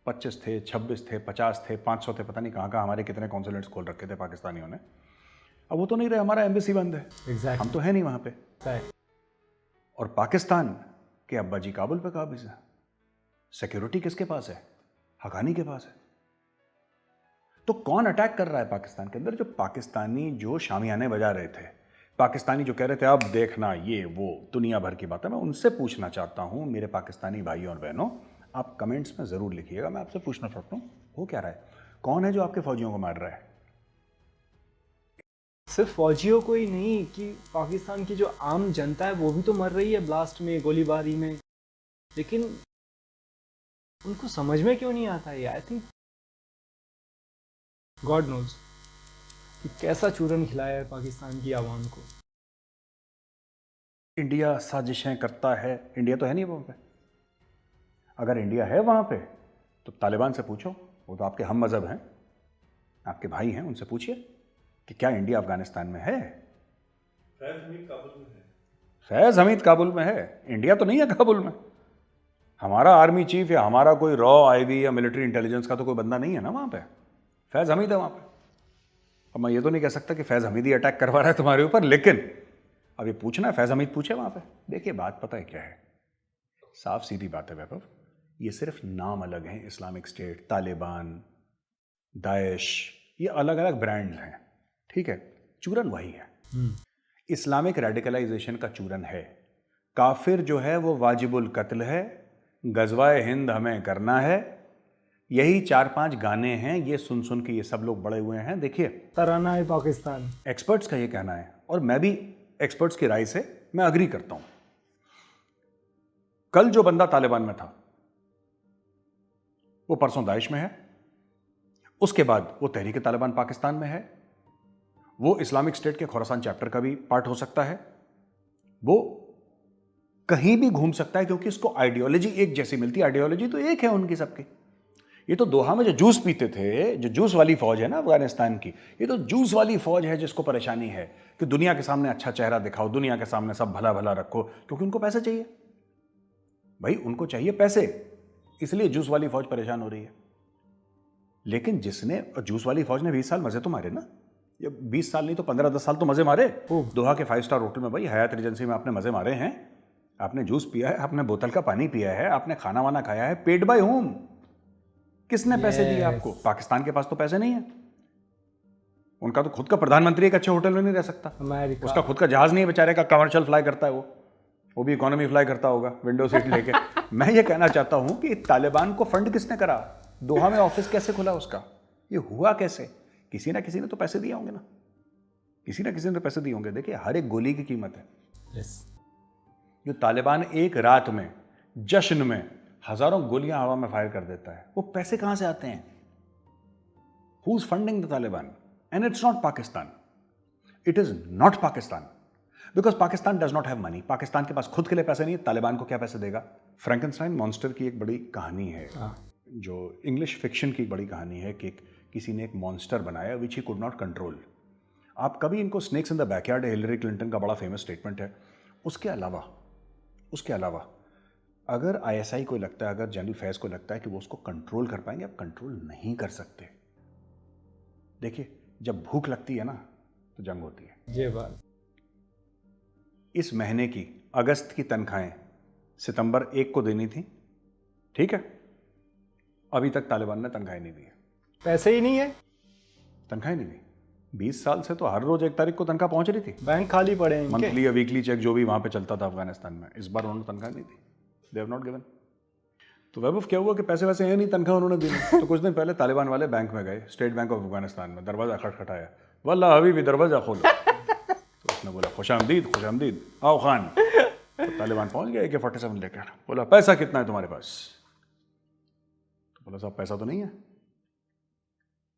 25 थे, 26 थे, 50 थे, 500 थे, पता नहीं कहाँ कहाँ हमारे कितने कॉन्सुलेट्स खोल रखे थे पाकिस्तानियों ने। अब वो तो नहीं रहे, हमारा एम्बेसी बंद है। exactly. हम तो है नहीं वहां पे। और पाकिस्तान के अब्बा जी काबुल पे काबिज है। सिक्योरिटी किसके पास है? हकानी के पास है। तो कौन अटैक कर रहा है पाकिस्तान के अंदर? जो पाकिस्तानी जो शामियाने बजा रहे थे, पाकिस्तानी जो कह रहे थे अब देखना ये वो, दुनिया भर की बात है। मैं उनसे पूछना चाहता हूं, मेरे पाकिस्तानी भाइयों और बहनों, आप कमेंट्स में जरूर लिखिएगा, मैं आपसे पूछना चाहता हूं, हो क्या रहा है? कौन है जो आपके फौजियों को मार रहा है? सिर्फ फौजियों को ही नहीं कि पाकिस्तान की जो आम जनता है वो भी तो मर रही है ब्लास्ट में, गोलीबारी में, लेकिन उनको समझ में क्यों नहीं आता ये? आई थिंक गॉड नोज कि कैसा चूरन खिलाया है पाकिस्तान की आवाम को। इंडिया साजिशें करता है, इंडिया तो है नहीं वहाँ पे। अगर इंडिया है वहाँ पे तो तालिबान से पूछो, वो तो आपके हम मज़हब हैं, आपके भाई हैं, उनसे पूछिए कि क्या इंडिया अफगानिस्तान में है। फैज हमीद काबुल में है। फैज़ हमीद काबुल में है, इंडिया तो नहीं है काबुल में। हमारा आर्मी चीफ या हमारा कोई रॉ आईबी या मिलिट्री इंटेलिजेंस का तो कोई बंदा नहीं है ना वहाँ पे। फैज़ हमीद है वहाँ पे। अब मैं ये तो नहीं कह सकता कि फैज़ हमीद ही अटैक करवा रहा है तुम्हारे ऊपर, लेकिन अब ये पूछना है, फैज़ हमीद पूछे वहाँ पे। देखिए बात पता है क्या है, साफ सीधी बात है वैभव, ये सिर्फ नाम अलग हैं। इस्लामिक स्टेट, तालिबान, दाइश, ये अलग अलग ब्रांड्स हैं, ठीक है। चूरन वही है, इस्लामिक रेडिकलाइजेशन का चूरन है। काफिर जो है वो वाजिबुल कत्ल है, गजवाए हिंद हमें करना है, यही 4-5 गाने हैं, ये सुन सुन के ये सब लोग बड़े हुए हैं। देखिए तराना है पाकिस्तान, एक्सपर्ट्स का ये कहना है, और मैं भी एक्सपर्ट्स की राय से मैं अग्री करता हूं। कल जो बंदा तालिबान में था वो परसों दाइश में है, उसके बाद वो तहरीक तालिबान पाकिस्तान में है, वो इस्लामिक स्टेट के खुरासान चैप्टर का भी पार्ट हो सकता है, वो कहीं भी घूम सकता है क्योंकि उसको आइडियोलॉजी एक जैसी मिलती है। आइडियोलॉजी तो एक है उनकी सबकी। ये तो दोहा में जो जूस पीते थे, जो जूस वाली फौज है ना अफगानिस्तान की, ये तो जूस वाली फौज है जिसको परेशानी है कि दुनिया के सामने अच्छा चेहरा दिखाओ, दुनिया के सामने सब भला भला रखो, क्योंकि उनको पैसे चाहिए भाई, उनको चाहिए पैसे, इसलिए जूस वाली फौज परेशान हो रही है। लेकिन जिसने जूस वाली फौज ने 20 साल मजे तो मारे ना, ये 20 साल नहीं तो 15-10 साल तो मजे मारे। दोहा के 5 स्टार होटल में भाई, हयात रिजेंसी में आपने मजे मारे हैं, आपने जूस पिया है, आपने बोतल का पानी पिया है, आपने खाना वाना खाया है, पेड बाय होम। किसने पैसे दिए आपको? पाकिस्तान के पास तो पैसे नहीं है, उनका तो खुद का प्रधानमंत्री एक अच्छे होटल में नहीं रह सकता, अमेरिका, उसका खुद का जहाज नहीं है बेचारे का, कमर्शियल फ्लाई करता है वो भी इकोनॉमी फ्लाई करता होगा विंडो सीट लेके। मैं ये कहना चाहता हूं कि तालिबान को फंड किसने करा, दोहा में ऑफिस कैसे खुला उसका, ये हुआ कैसे? किसी ना किसी ने तो पैसे दिए होंगे ना, किसी ना किसी ने तो पैसे दिए होंगे। देखिए हर एक गोली की कीमत है। जो तालिबान एक रात में जश्न में हजारों गोलियां हवा में फायर कर देता है, वो पैसे कहां से आते हैं? Who is funding the Taliban? And it's not Pakistan, it is not Pakistan, because Pakistan does not have money. Pakistan के पास खुद के लिए पैसे नहीं है, तालिबान को क्या पैसे देगा? फ्रैंकेनस्टाइन मॉन्स्टर की एक बड़ी कहानी है, जो इंग्लिश फिक्शन की एक बड़ी कहानी है कि किसी ने एक मॉन्स्टर बनाया विच ही कुड नॉट कंट्रोल। आप कभी इनको snakes in the backyard, Hillary Clinton का बड़ा फेमस स्टेटमेंट है। उसके अलावा अगर आईएसआई को लगता है, अगर जनरल फैज को लगता है कि वो उसको कंट्रोल कर पाएंगे, आप कंट्रोल नहीं कर सकते। देखिए जब भूख लगती है ना तो जंग होती है। ये बात, इस महीने की अगस्त की तनख्वाहें सितंबर 1 को देनी थी, ठीक है, अभी तक तालिबान ने तनख्वाहें नहीं दी है, पैसे ही नहीं है, तनख्वाहें नहीं दी। 20 साल से तो हर रोज 1 तारीख को तनख्वाह पहुंच रही थी, बैंक खाली पड़े हैं इनके। मंथली या वीकली चेक जो भी वहां पे चलता था अफगानिस्तान में, इस बार उन्होंने तनख्वाह नहीं दी, दे हैव नॉट गिवन। तो वैभव क्या हुआ कि पैसे वैसे हैं नहीं, तनख्वाह उन्होंने दी नहीं। तो कुछ दिन पहले तालिबान वाले बैंक में गए, स्टेट बैंक ऑफ अफगानिस्तान में, दरवाजा खटखटाया, वल्ला अभी भी दरवाजा खोलो। तो उसने बोला खुशामदीद, आओ खान। तो तालिबान पहुंच गए AK-47 लेकर, बोला पैसा कितना है तुम्हारे पास? तो बोला साहब पैसा तो नहीं है।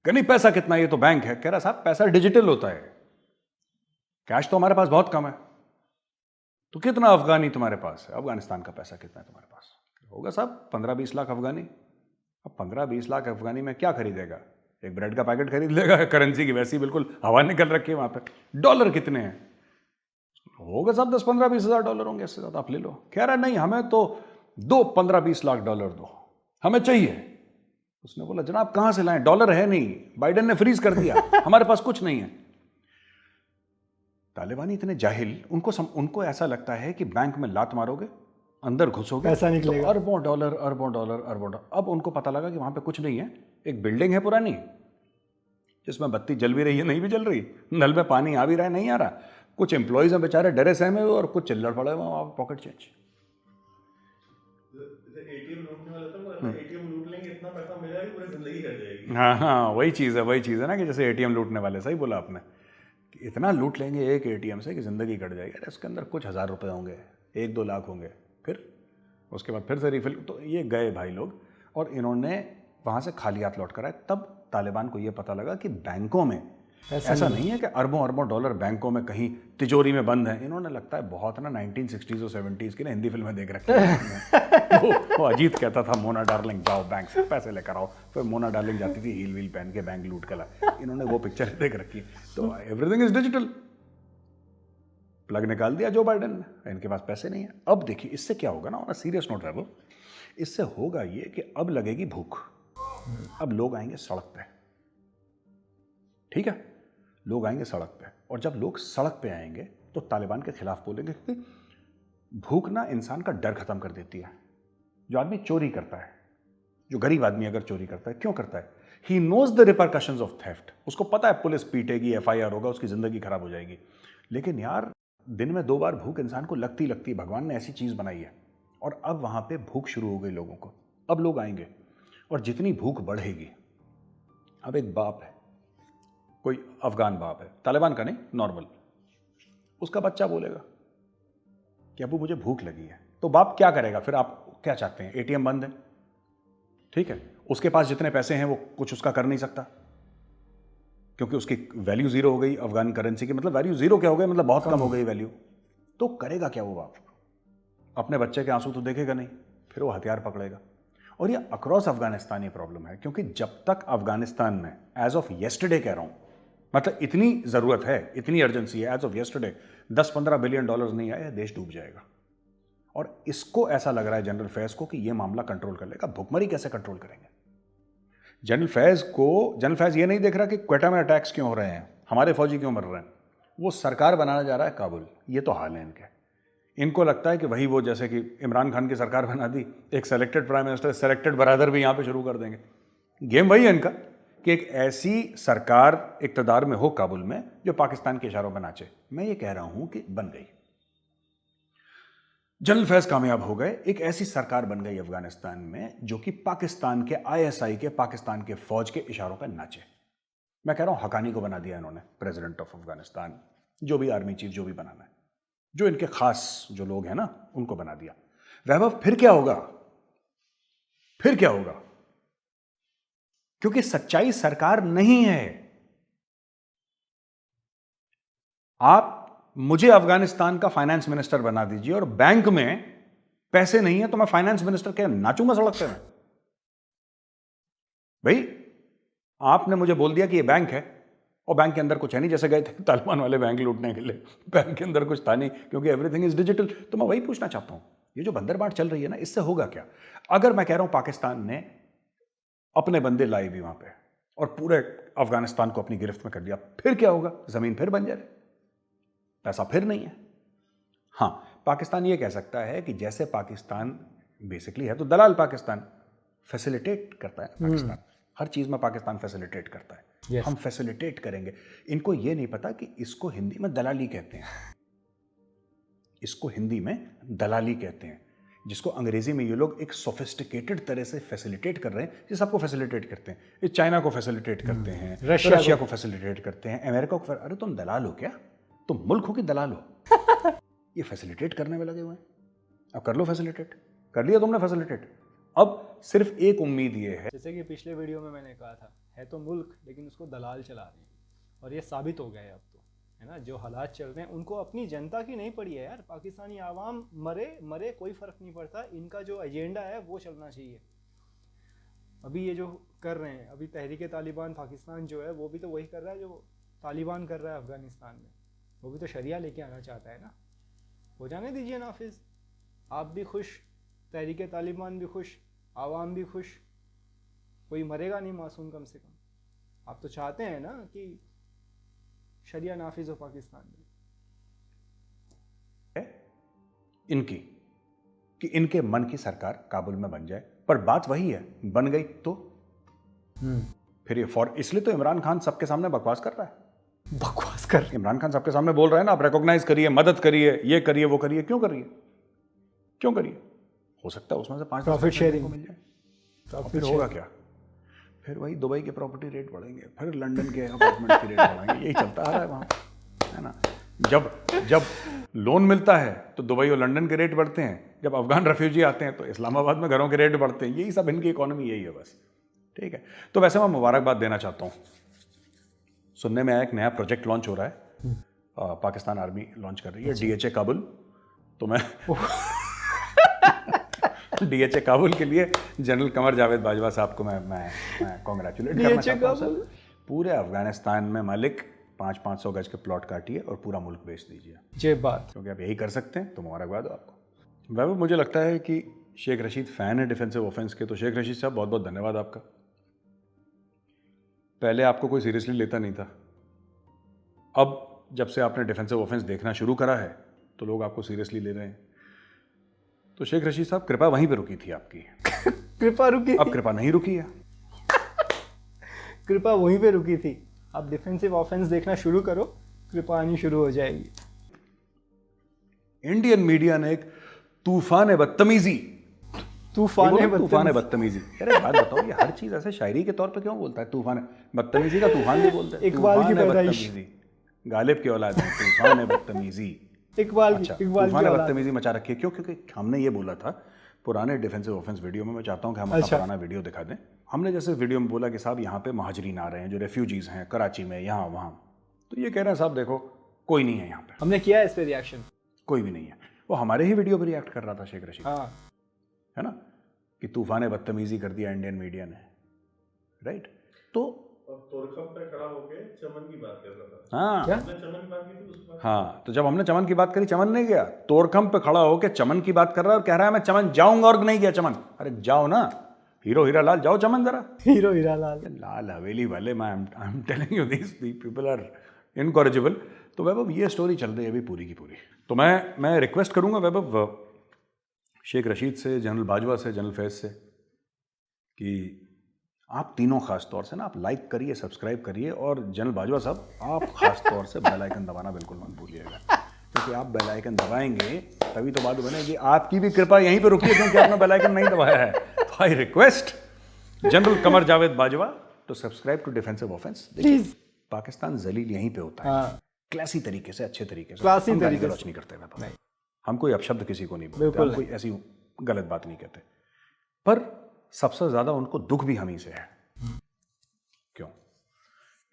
कह नहीं पैसा कितना है, ये तो बैंक है। कह रहा साहब पैसा डिजिटल होता है, कैश तो हमारे पास बहुत कम है। तो कितना अफगानी तुम्हारे पास है? अफगानिस्तान का पैसा कितना है तुम्हारे पास? होगा साहब 15-20 लाख अफगानी। अब 15-20 लाख अफगानी में क्या खरीदेगा? एक ब्रेड का पैकेट खरीद लेगा, करेंसी की वैसी बिल्कुल हवा निकल रखी है वहां पे। डॉलर कितने हैं? होगा साहब 10-15-20 हज़ार डॉलर होंगे, इससे ज्यादा आप ले लो। कह रहा नहीं, हमें तो 15-20 लाख डॉलर दो, हमें चाहिए। उसने बोला जनाब कहां से लाएं, डॉलर है नहीं, बाइडेन ने फ्रीज कर दिया, हमारे पास कुछ नहीं है। तालिबानी इतने जाहिल, उनको ऐसा लगता है कि बैंक में लात मारोगे, अंदर घुसोगे, पैसा निकलेगा, तो अरबों डॉलर। अब उनको पता लगा कि वहां पे कुछ नहीं है, एक बिल्डिंग है पुरानी जिसमें बत्ती जल भी रही है, नहीं भी जल रही, नल में पानी आ भी रहा है, नहीं आ रहा, कुछ एम्प्लॉइज हैं बेचारे डरे सहमे हुए, और कुछ चिल्लड़ पड़े हुए वहां पॉकेट चेंज। एटीएम लूटने वाला था, एटीएम लूट लेंगे, इतना पैसा मिलेगा कि पूरी जिंदगी कट जाएगी। हाँ, वही चीज़ है ना कि जैसे एटीएम लूटने वाले, सही बोला आपने, कि इतना लूट लेंगे एक एटीएम से कि ज़िंदगी कट जाएगी। अरे उसके अंदर कुछ हज़ार रुपये होंगे, 1-2 लाख होंगे, फिर उसके बाद फिर से रिफिल। तो ये गए भाई लोग और इन्होंने वहाँ से खाली हाथ लौट कर आए। तब तालिबान को ये पता लगा कि बैंकों में ऐसा नहीं है कि अरबों अरबों डॉलर बैंकों में कहीं तिजोरी में बंद है। इन्होंने लगता है बहुत ना 1960s और 70s की ना हिंदी फिल्में देख रखी हैं। वो अजीत कहता था मोना डार्लिंग जाओ बैंक से पैसे लेकर आओ, फिर मोना डार्लिंग जाती थी हील व्हील पहन के बैंक लूट कर लाए। इन्होंने वो पिक्चर देख रखी। तो एवरीथिंग इज डिजिटल। प्लग निकाल दिया जो बाइडेन ने, इनके पास पैसे नहीं है। अब देखिए इससे क्या होगा ना, ऑन अ सीरियस नोट है, इससे होगा ये कि अब लगेगी भूख। अब लोग आएंगे सड़क पे, ठीक है, लोग आएंगे सड़क पे। और जब लोग सड़क पे आएंगे तो तालिबान के खिलाफ बोलेंगे कि भूख ना इंसान का डर खत्म कर देती है। जो आदमी चोरी करता है, जो गरीब आदमी अगर चोरी करता है, क्यों करता है? He knows the repercussions of theft. उसको पता है पुलिस पीटेगी, FIR होगा, उसकी जिंदगी खराब हो जाएगी। लेकिन यार दिन में 2 बार भूख इंसान को लगती लगती, भगवान ने ऐसी चीज बनाई है। और अब वहां पे भूख शुरू हो गई लोगों को। अब लोग आएंगे और जितनी भूख बढ़ेगी, अब एक बाप है, कोई अफगान बाप है, तालिबान का नहीं, नॉर्मल, उसका बच्चा बोलेगा कि अबू मुझे भूख लगी है, तो बाप क्या करेगा? फिर आप क्या चाहते हैं? ATM बंद है, ठीक है, उसके पास जितने पैसे हैं वो कुछ उसका कर नहीं सकता क्योंकि उसकी वैल्यू जीरो हो गई अफगान करेंसी की। मतलब वैल्यू जीरो क्या हो गई? मतलब बहुत कम हो गई वैल्यू। तो करेगा क्या वो बाप? अपने बच्चे के आंसू तो देखेगा नहीं, फिर वो हथियार पकड़ेगा। और ये अक्रॉस अफगानिस्तान ये प्रॉब्लम है, क्योंकि जब तक अफगानिस्तान में एज ऑफ येस्टरडे कह रहा हूं, मतलब इतनी जरूरत है, इतनी अर्जेंसी है, as of yesterday 10-15 billion dollars नहीं आए, देश डूब जाएगा। और इसको ऐसा लग रहा है जनरल फैज को कि ये मामला कंट्रोल कर लेगा। भुखमरी कैसे कंट्रोल करेंगे? जनरल फैज ये नहीं देख रहा कि क्वेटा में अटैक्स क्यों हो रहे हैं, हमारे फौजी क्यों मर रहे हैं। वो सरकार बनाना जा रहा है काबुल। ये तो हाल है इनके। इनको लगता है कि वही वो जैसे कि इमरान खान की सरकार बना दी, एक selected prime minister, selected Baradar भी यहाँ पे शुरू कर देंगे। गेम वही है इनका कि एक ऐसी सरकार इक्तदार में हो काबुल में जो पाकिस्तान के इशारों पर नाचे। मैं ये कह रहा हूं कि बन गई, जनरल फैज कामयाब हो गए, एक ऐसी सरकार बन गई अफगानिस्तान में जो कि पाकिस्तान के ISI के, पाकिस्तान के फौज के इशारों पर नाचे। मैं कह रहा हूं हकानी को बना दिया इन्होंने प्रेसिडेंट ऑफ अफगानिस्तान, जो भी आर्मी चीफ जो भी बनाना है, जो इनके खास जो लोग हैं ना उनको बना दिया। वैभव फिर क्या होगा? फिर क्या होगा? क्योंकि सच्चाई सरकार नहीं है। आप मुझे अफगानिस्तान का फाइनेंस मिनिस्टर बना दीजिए और बैंक में पैसे नहीं है तो मैं फाइनेंस मिनिस्टर के नाचूंगा सड़क पे में। भाई आपने मुझे बोल दिया कि ये बैंक है और बैंक के अंदर कुछ है नहीं, जैसे गए थे तालिबान वाले बैंक लूटने के लिए, बैंक के अंदर कुछ था नहीं क्योंकि एवरीथिंग इज डिजिटल। तो मैं वही पूछना चाहता हूं, ये जो बंदरबाट चल रही है ना, इससे होगा क्या? अगर मैं कह रहा हूं पाकिस्तान ने अपने बंदे लाए भी वहां पे और पूरे अफगानिस्तान को अपनी गिरफ्त में कर लिया, फिर क्या होगा? जमीन फिर बंजर है, पैसा फिर नहीं है। हां, पाकिस्तान ये कह सकता है कि जैसे पाकिस्तान बेसिकली है तो दलाल पाकिस्तान फैसिलिटेट करता है। पाकिस्तान हर चीज में पाकिस्तान फैसिलिटेट करता है। Yes. हम फैसिलिटेट करेंगे। इनको ये नहीं पता कि इसको हिंदी में दलाली कहते हैं, इसको हिंदी में दलाली कहते हैं, जिसको अंग्रेजी में ये लोग एक सोफिस्टिकेटेड तरह से फैसिलिटेट कर रहे हैं। जिस आपको फैसिलिटेट करते हैं, ये चाइना को फैसिलिटेट करते हैं, रशिया को फैसिलिटेट करते हैं, अमेरिका को। अरे तुम दलाल हो क्या? तुम मुल्क हो कि दलाल हो? ये फैसिलिटेट करने में लगे हुए हैं। अब कर लो फैसिलिटेट, कर लिया तुमने फैसिलिटेट। अब सिर्फ एक उम्मीद ये है, जैसे कि पिछले वीडियो में मैंने कहा था, है तो मुल्क लेकिन उसको दलाल चला रहे हैं। और ये साबित हो गया है अब तो, है ना। जो हालात चल रहे हैं उनको अपनी जनता की नहीं पड़ी है यार। पाकिस्तानी आवाम मरे कोई फ़र्क नहीं पड़ता। इनका जो एजेंडा है वो चलना चाहिए। अभी ये जो कर रहे हैं, अभी तहरीक तालिबान पाकिस्तान जो है वो भी तो वही कर रहा है जो तालिबान कर रहा है अफगानिस्तान में। वो भी तो शरिया लेके आना चाहता है ना। हो जाने दीजिए नाफिज, आप भी खुश, तहरीक तालिबान भी खुश, आवाम भी खुश, कोई मरेगा नहीं मासूम कम से कम। आप तो चाहते हैं ना कि शरिया नाफिज हो पाकिस्तान में। इनकी कि इनके मन की सरकार काबुल में बन जाए। पर बात वही है, बन गई तो फिर ये इसलिए तो इमरान खान सबके सामने बकवास कर रहा है। बकवास कर, इमरान खान सबके सामने बोल रहा है ना, आप रिकॉग्नाइज करिए, मदद करिए, ये करिए, वो करिए। क्यों करिए? क्यों करिए? हो सकता है उसमें से 5 प्रॉफिट शेयरिंग को मिल जाए। फिर होगा क्या? फिर वही दुबई के प्रॉपर्टी रेट बढ़ेंगे, फिर लंदन के अपार्टमेंट की रेट बढ़ेंगे। यही चलता आ रहा है वहाँ। है ना। जब जब लोन मिलता है तो दुबई और लंदन के रेट बढ़ते हैं, जब अफगान रेफ्यूजी आते हैं तो इस्लामाबाद में घरों के रेट बढ़ते हैं। यही सब इनकी इकोनॉमी यही है बस, ठीक है। तो वैसे मैं मुबारकबाद देना चाहता हूँ। सुनने में आया एक नया प्रोजेक्ट लॉन्च हो रहा है, पाकिस्तान आर्मी लॉन्च कर रही है, DHA काबुल। तो मैं DHA काबुल के लिए जनरल कमर जावेद बाजवा साहब को मैं कॉन्ग्रेचुलेट करना चाहता हूँ सर। पूरे अफगानिस्तान में मालिक 500 गज के प्लॉट काटिए और पूरा मुल्क बेच दीजिए। ये बात, क्योंकि आप यही कर सकते हैं, तो मुबारकबाद हो आपको। वैभव, मुझे लगता है कि शेख रशीद फ़ैन है डिफेंसिव ऑफेंस के, तो शेख रशीद साहब बहुत बहुत धन्यवाद आपका। पहले आपको कोई सीरियसली लेता नहीं था, अब जब से आपने डिफेंसिव ऑफेंस देखना शुरू करा है तो लोग आपको सीरियसली ले रहे हैं। तो शेख रशीद साहब, कृपा वहीं पे रुकी थी आपकी। कृपा रुकी, अब कृपा नहीं रुकी है। कृपा वहीं पे रुकी थी। आप डिफेंसिव ऑफेंस देखना शुरू करो, कृपा आनी शुरू हो जाएगी। इंडियन मीडिया ने एक तूफान बदतमीजी, तूफान बदतमीजी। अरे बात बताओ, ये हर चीज ऐसे शायरी के तौर पे क्यों बोलता है? तूफान बदतमीजी का तूफान भी बोलता है। इकबाल की पैदाइश, गालिब की औलाद है, तूफान बदतमीजी। इकबाल तूफान बदतमीजी मचा रखी है। क्यों? क्योंकि हमने ये बोला था पुराने डिफेंसिव ऑफेंस वीडियो में, मैं चाहता हूँ कि हम अपना पुराना वीडियो दिखा दें। हमने जैसे वीडियो में बोला कि साहब यहाँ पे महाजरीन आ रहे हैं जो रेफ्यूजीज हैं कराची में, यहाँ वहाँ, तो ये कह रहे हैं साहब देखो कोई नहीं है यहाँ पे। हमने किया है इस पे रिएक्शन, कोई भी नहीं है। वो हमारे ही वीडियो पर रिएक्ट कर रहा था शेख रशीद, हाँ, है ना, कि तूफान बदतमीजी कर दिया इंडियन मीडिया ने, राइट। तो तोरखम पे खड़ा होके चमन की बात कर रहा था। हाँ, क्या? हमने चमन की बात की थी उस बार। हाँ, तो जब हमने चमन की बात करी, चमन नहीं गया। तोरखम पे खड़ा होके चमन की बात कर रहा है और कह रहा है मैं चमन जाऊंगा, और नहीं गया चमन। अरे जाओ ना, हीरो हीरा लाल, जाओ चमन जरा। हीरो हीरा लाल, लाल हवेली वाले, I am telling you this people are incorrigible. तो वैभव, ये स्टोरी चल रही है अभी पूरी की पूरी। तो मैं रिक्वेस्ट करूंगा वैभव, शेख रशीद से, जनरल बाजवा से, जनरल फैज से, कि आप तीनों खास तौर से ना, आप लाइक करिए, सब्सक्राइब करिए, और जनरल बाजवा साहब आप खास तौर से बेल आइकन दबाना बिल्कुल मत भूलिएगा, क्योंकि आप बेल आइकन दबाएंगे तभी तो बात बनेगी। आपकी भी कृपा यहीं पे रुकी है क्योंकि आपने बेल आइकन नहीं दबाया है। तो I request general Qamar Javed Bajwa to subscribe to defensive offence. Please. Pakistan जलील यहीं पे होता है, हाँ, क्लासी तरीके से, अच्छे तरीके से, क्लासी हम तरीके गाली-गलौज से नहीं करते हैं, नहीं। हम कोई अपशब्द किसी को नहीं बोलते, बिल्कुल हम कोई ऐसी गलत बात नहीं कहते। पर सबसे ज्यादा उनको दुख भी हम ही से है। क्यों?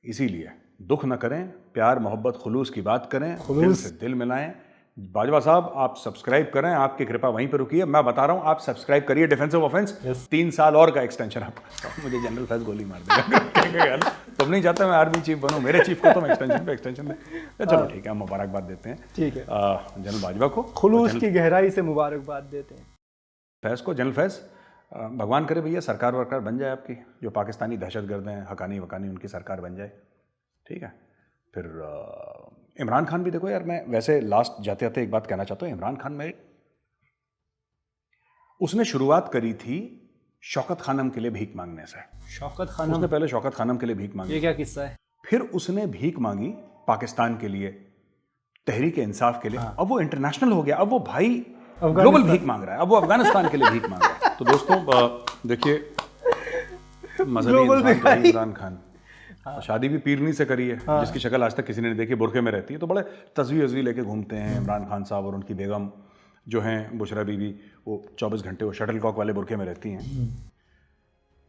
इसीलिए दुख न करें, प्यार मोहब्बत खुलूस की बात करें, दिल से दिल मिलाएं। बाजवा साहब आप सब्सक्राइब करें, आपकी कृपा वहीं पे रुकी है। मैं बता रहा हूं, आप सब्सक्राइब करिए डिफेंसिव ऑफेंस। 3 साल और का एक्सटेंशन आपका। मुझे जनरल फैज गोली मार देगा। तुम नहीं चाहते मैं आर्मी चीफ बनूं, मेरे चीफ को तुम एक्सटेंशन पे एक्सटेंशन दे। चलो ठीक है, हम मुबारकबाद देते हैं, ठीक है, जनरल बाजवा को, खुलूस की गहराई से मुबारकबाद देते हैं फैज को। जनरल फैज, भगवान करे भैया सरकार वरकार बन जाए आपकी, जो पाकिस्तानी दहशतगर्द हैं, हकानी वकानी, उनकी सरकार बन जाए, ठीक है। फिर इमरान खान भी देखो यार, मैं वैसे लास्ट जाते जाते एक बात कहना चाहता हूँ। इमरान खान में उसने शुरुआत करी थी शौकत खानम के लिए भीख मांगने से। शौकत खानम, उसने पहले शौकत खानम के लिए भीख मांगी, ये क्या किस्सा है? फिर उसने भीख मांगी पाकिस्तान के लिए, तहरीक इंसाफ के लिए। अब वो इंटरनेशनल हो गया, अब वो भाई ग्लोबल भीख मांग रहा है, अब वो अफगानिस्तान के लिए भीख मांग रहा है। तो दोस्तों देखिए, मजहबी इंसान तो है इमरान खान। शादी भी पीरनी से करी है, जिसकी शक्ल आज तक किसी ने नहीं देखी, बुरखे में रहती है। तो बड़े तस्वीर लेके घूमते हैं इमरान खान साहब, और उनकी बेगम जो हैं बुशरा बीबी, वो 24 घंटे वो शटल कॉक वाले बुरखे में रहती हैं,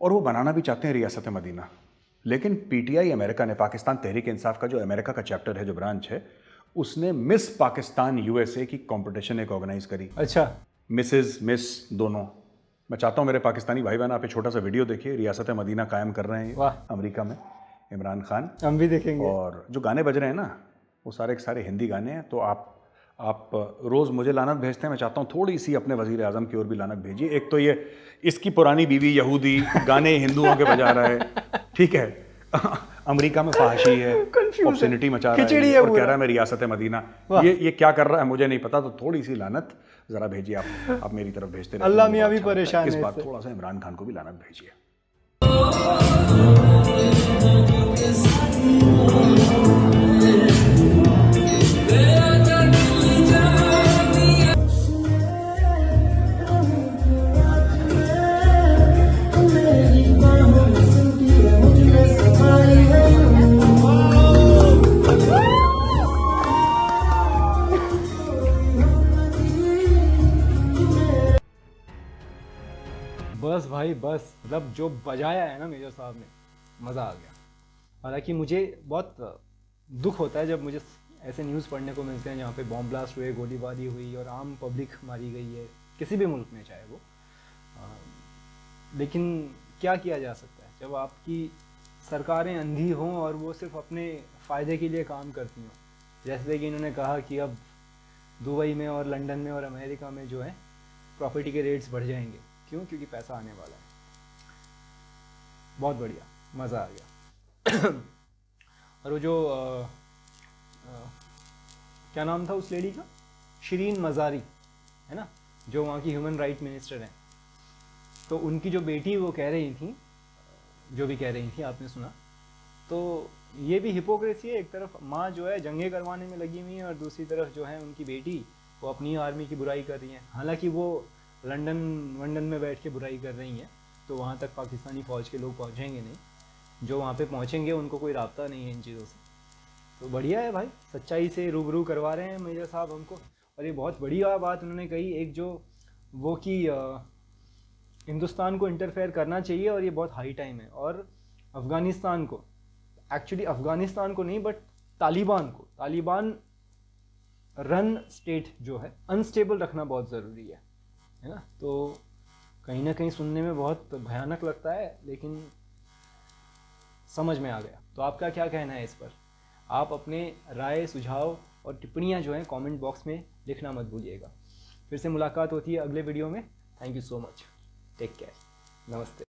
और वो बनाना भी चाहते हैं रियासत मदीना। लेकिन पीटीआई अमेरिका ने, पाकिस्तान तहरीक इंसाफ का जो अमेरिका का चैप्टर है, जो ब्रांच है, उसने मिस पाकिस्तान यूएसए की कंपटीशन एक ऑर्गेनाइज करी। अच्छा, मिस दोनों। मैं चाहता हूं मेरे पाकिस्तानी भाई बहन, आप एक छोटा सा वीडियो देखिए, रियासत मदीना कायम कर रहे हैं अमेरिका में इमरान खान, हम भी देखेंगे। और जो गाने बज रहे हैं ना, वो सारे के सारे हिंदी गाने हैं। तो आप रोज़ मुझे लानत भेजते हैं, मैं चाहता हूँ थोड़ी सी अपने वज़ीर आज़म की ओर भी लानत भेजिए। एक तो ये इसकी पुरानी बीवी यहूदी, गाने हिंदुओं के बजा रहा है, ठीक है, अमेरिका में फहाशी है, ऑब्सेनिटी मचा रहा है, और कह रहा है मैं रियासत मदीना। ये क्या कर रहा है मुझे नहीं पता। तो थोड़ी सी लानत जरा भेजिए आप मेरी तरफ भेजते रहिए। अल्लाह मियां भी परेशान है इस बात, थोड़ा सा इमरान खान को भी लानत भेजिए। बस भाई बस, मतलब जो बजाया है ना मेजर साहब ने, मज़ा आ गया। हालांकि मुझे बहुत दुख होता है जब मुझे ऐसे न्यूज़ पढ़ने को मिलते हैं जहाँ पे बॉम्ब ब्लास्ट हुए, गोलीबारी हुई और आम पब्लिक मारी गई है, किसी भी मुल्क में चाहे वो। लेकिन क्या किया जा सकता है जब आपकी सरकारें अंधी हों और वो सिर्फ अपने फ़ायदे के लिए काम करती हों। जैसे कि इन्होंने कहा कि अब दुबई में और लंदन में और अमेरिका में जो है प्रॉपर्टी के रेट्स बढ़ जाएंगे। क्यों? क्योंकि पैसा आने वाला है। बहुत बढ़िया, मज़ा आ गया। और वो जो क्या नाम था उस लेडी का, शिरीन मज़ारी है ना, जो वहाँ की ह्यूमन राइट मिनिस्टर हैं, तो उनकी जो बेटी वो कह रही थी, जो भी कह रही थी आपने सुना, तो ये भी हिपोक्रेसी है। एक तरफ माँ जो है जंगें करवाने में लगी हुई है और दूसरी तरफ जो है उनकी बेटी वो अपनी आर्मी की बुराई कर रही है। हालांकि वो लंदन में बैठ के बुराई कर रही हैं, तो वहाँ तक पाकिस्तानी फ़ौज के लोग पहुँचेंगे नहीं, जो वहाँ पे पहुँचेंगे उनको कोई राब्ता नहीं है इन चीज़ों से। तो बढ़िया है भाई, सच्चाई से रूबरू करवा रहे हैं मेजर साहब हमको। और ये बहुत बढ़िया बात उन्होंने कही, एक जो वो कि हिंदुस्तान को इंटरफेयर करना चाहिए और ये बहुत हाई टाइम है। और अफ़गानिस्तान को, एक्चुअली अफ़गानिस्तान को नहीं बट तालिबान रन स्टेट जो है अनस्टेबल रखना बहुत ज़रूरी है ना। तो कहीं ना कहीं सुनने में बहुत भयानक लगता है लेकिन समझ में आ गया। तो आपका क्या कहना है इस पर? आप अपने राय, सुझाव और टिप्पणियाँ जो हैं कमेंट बॉक्स में लिखना मत भूलिएगा। फिर से मुलाकात होती है अगले वीडियो में। Thank you so much, take care, नमस्ते।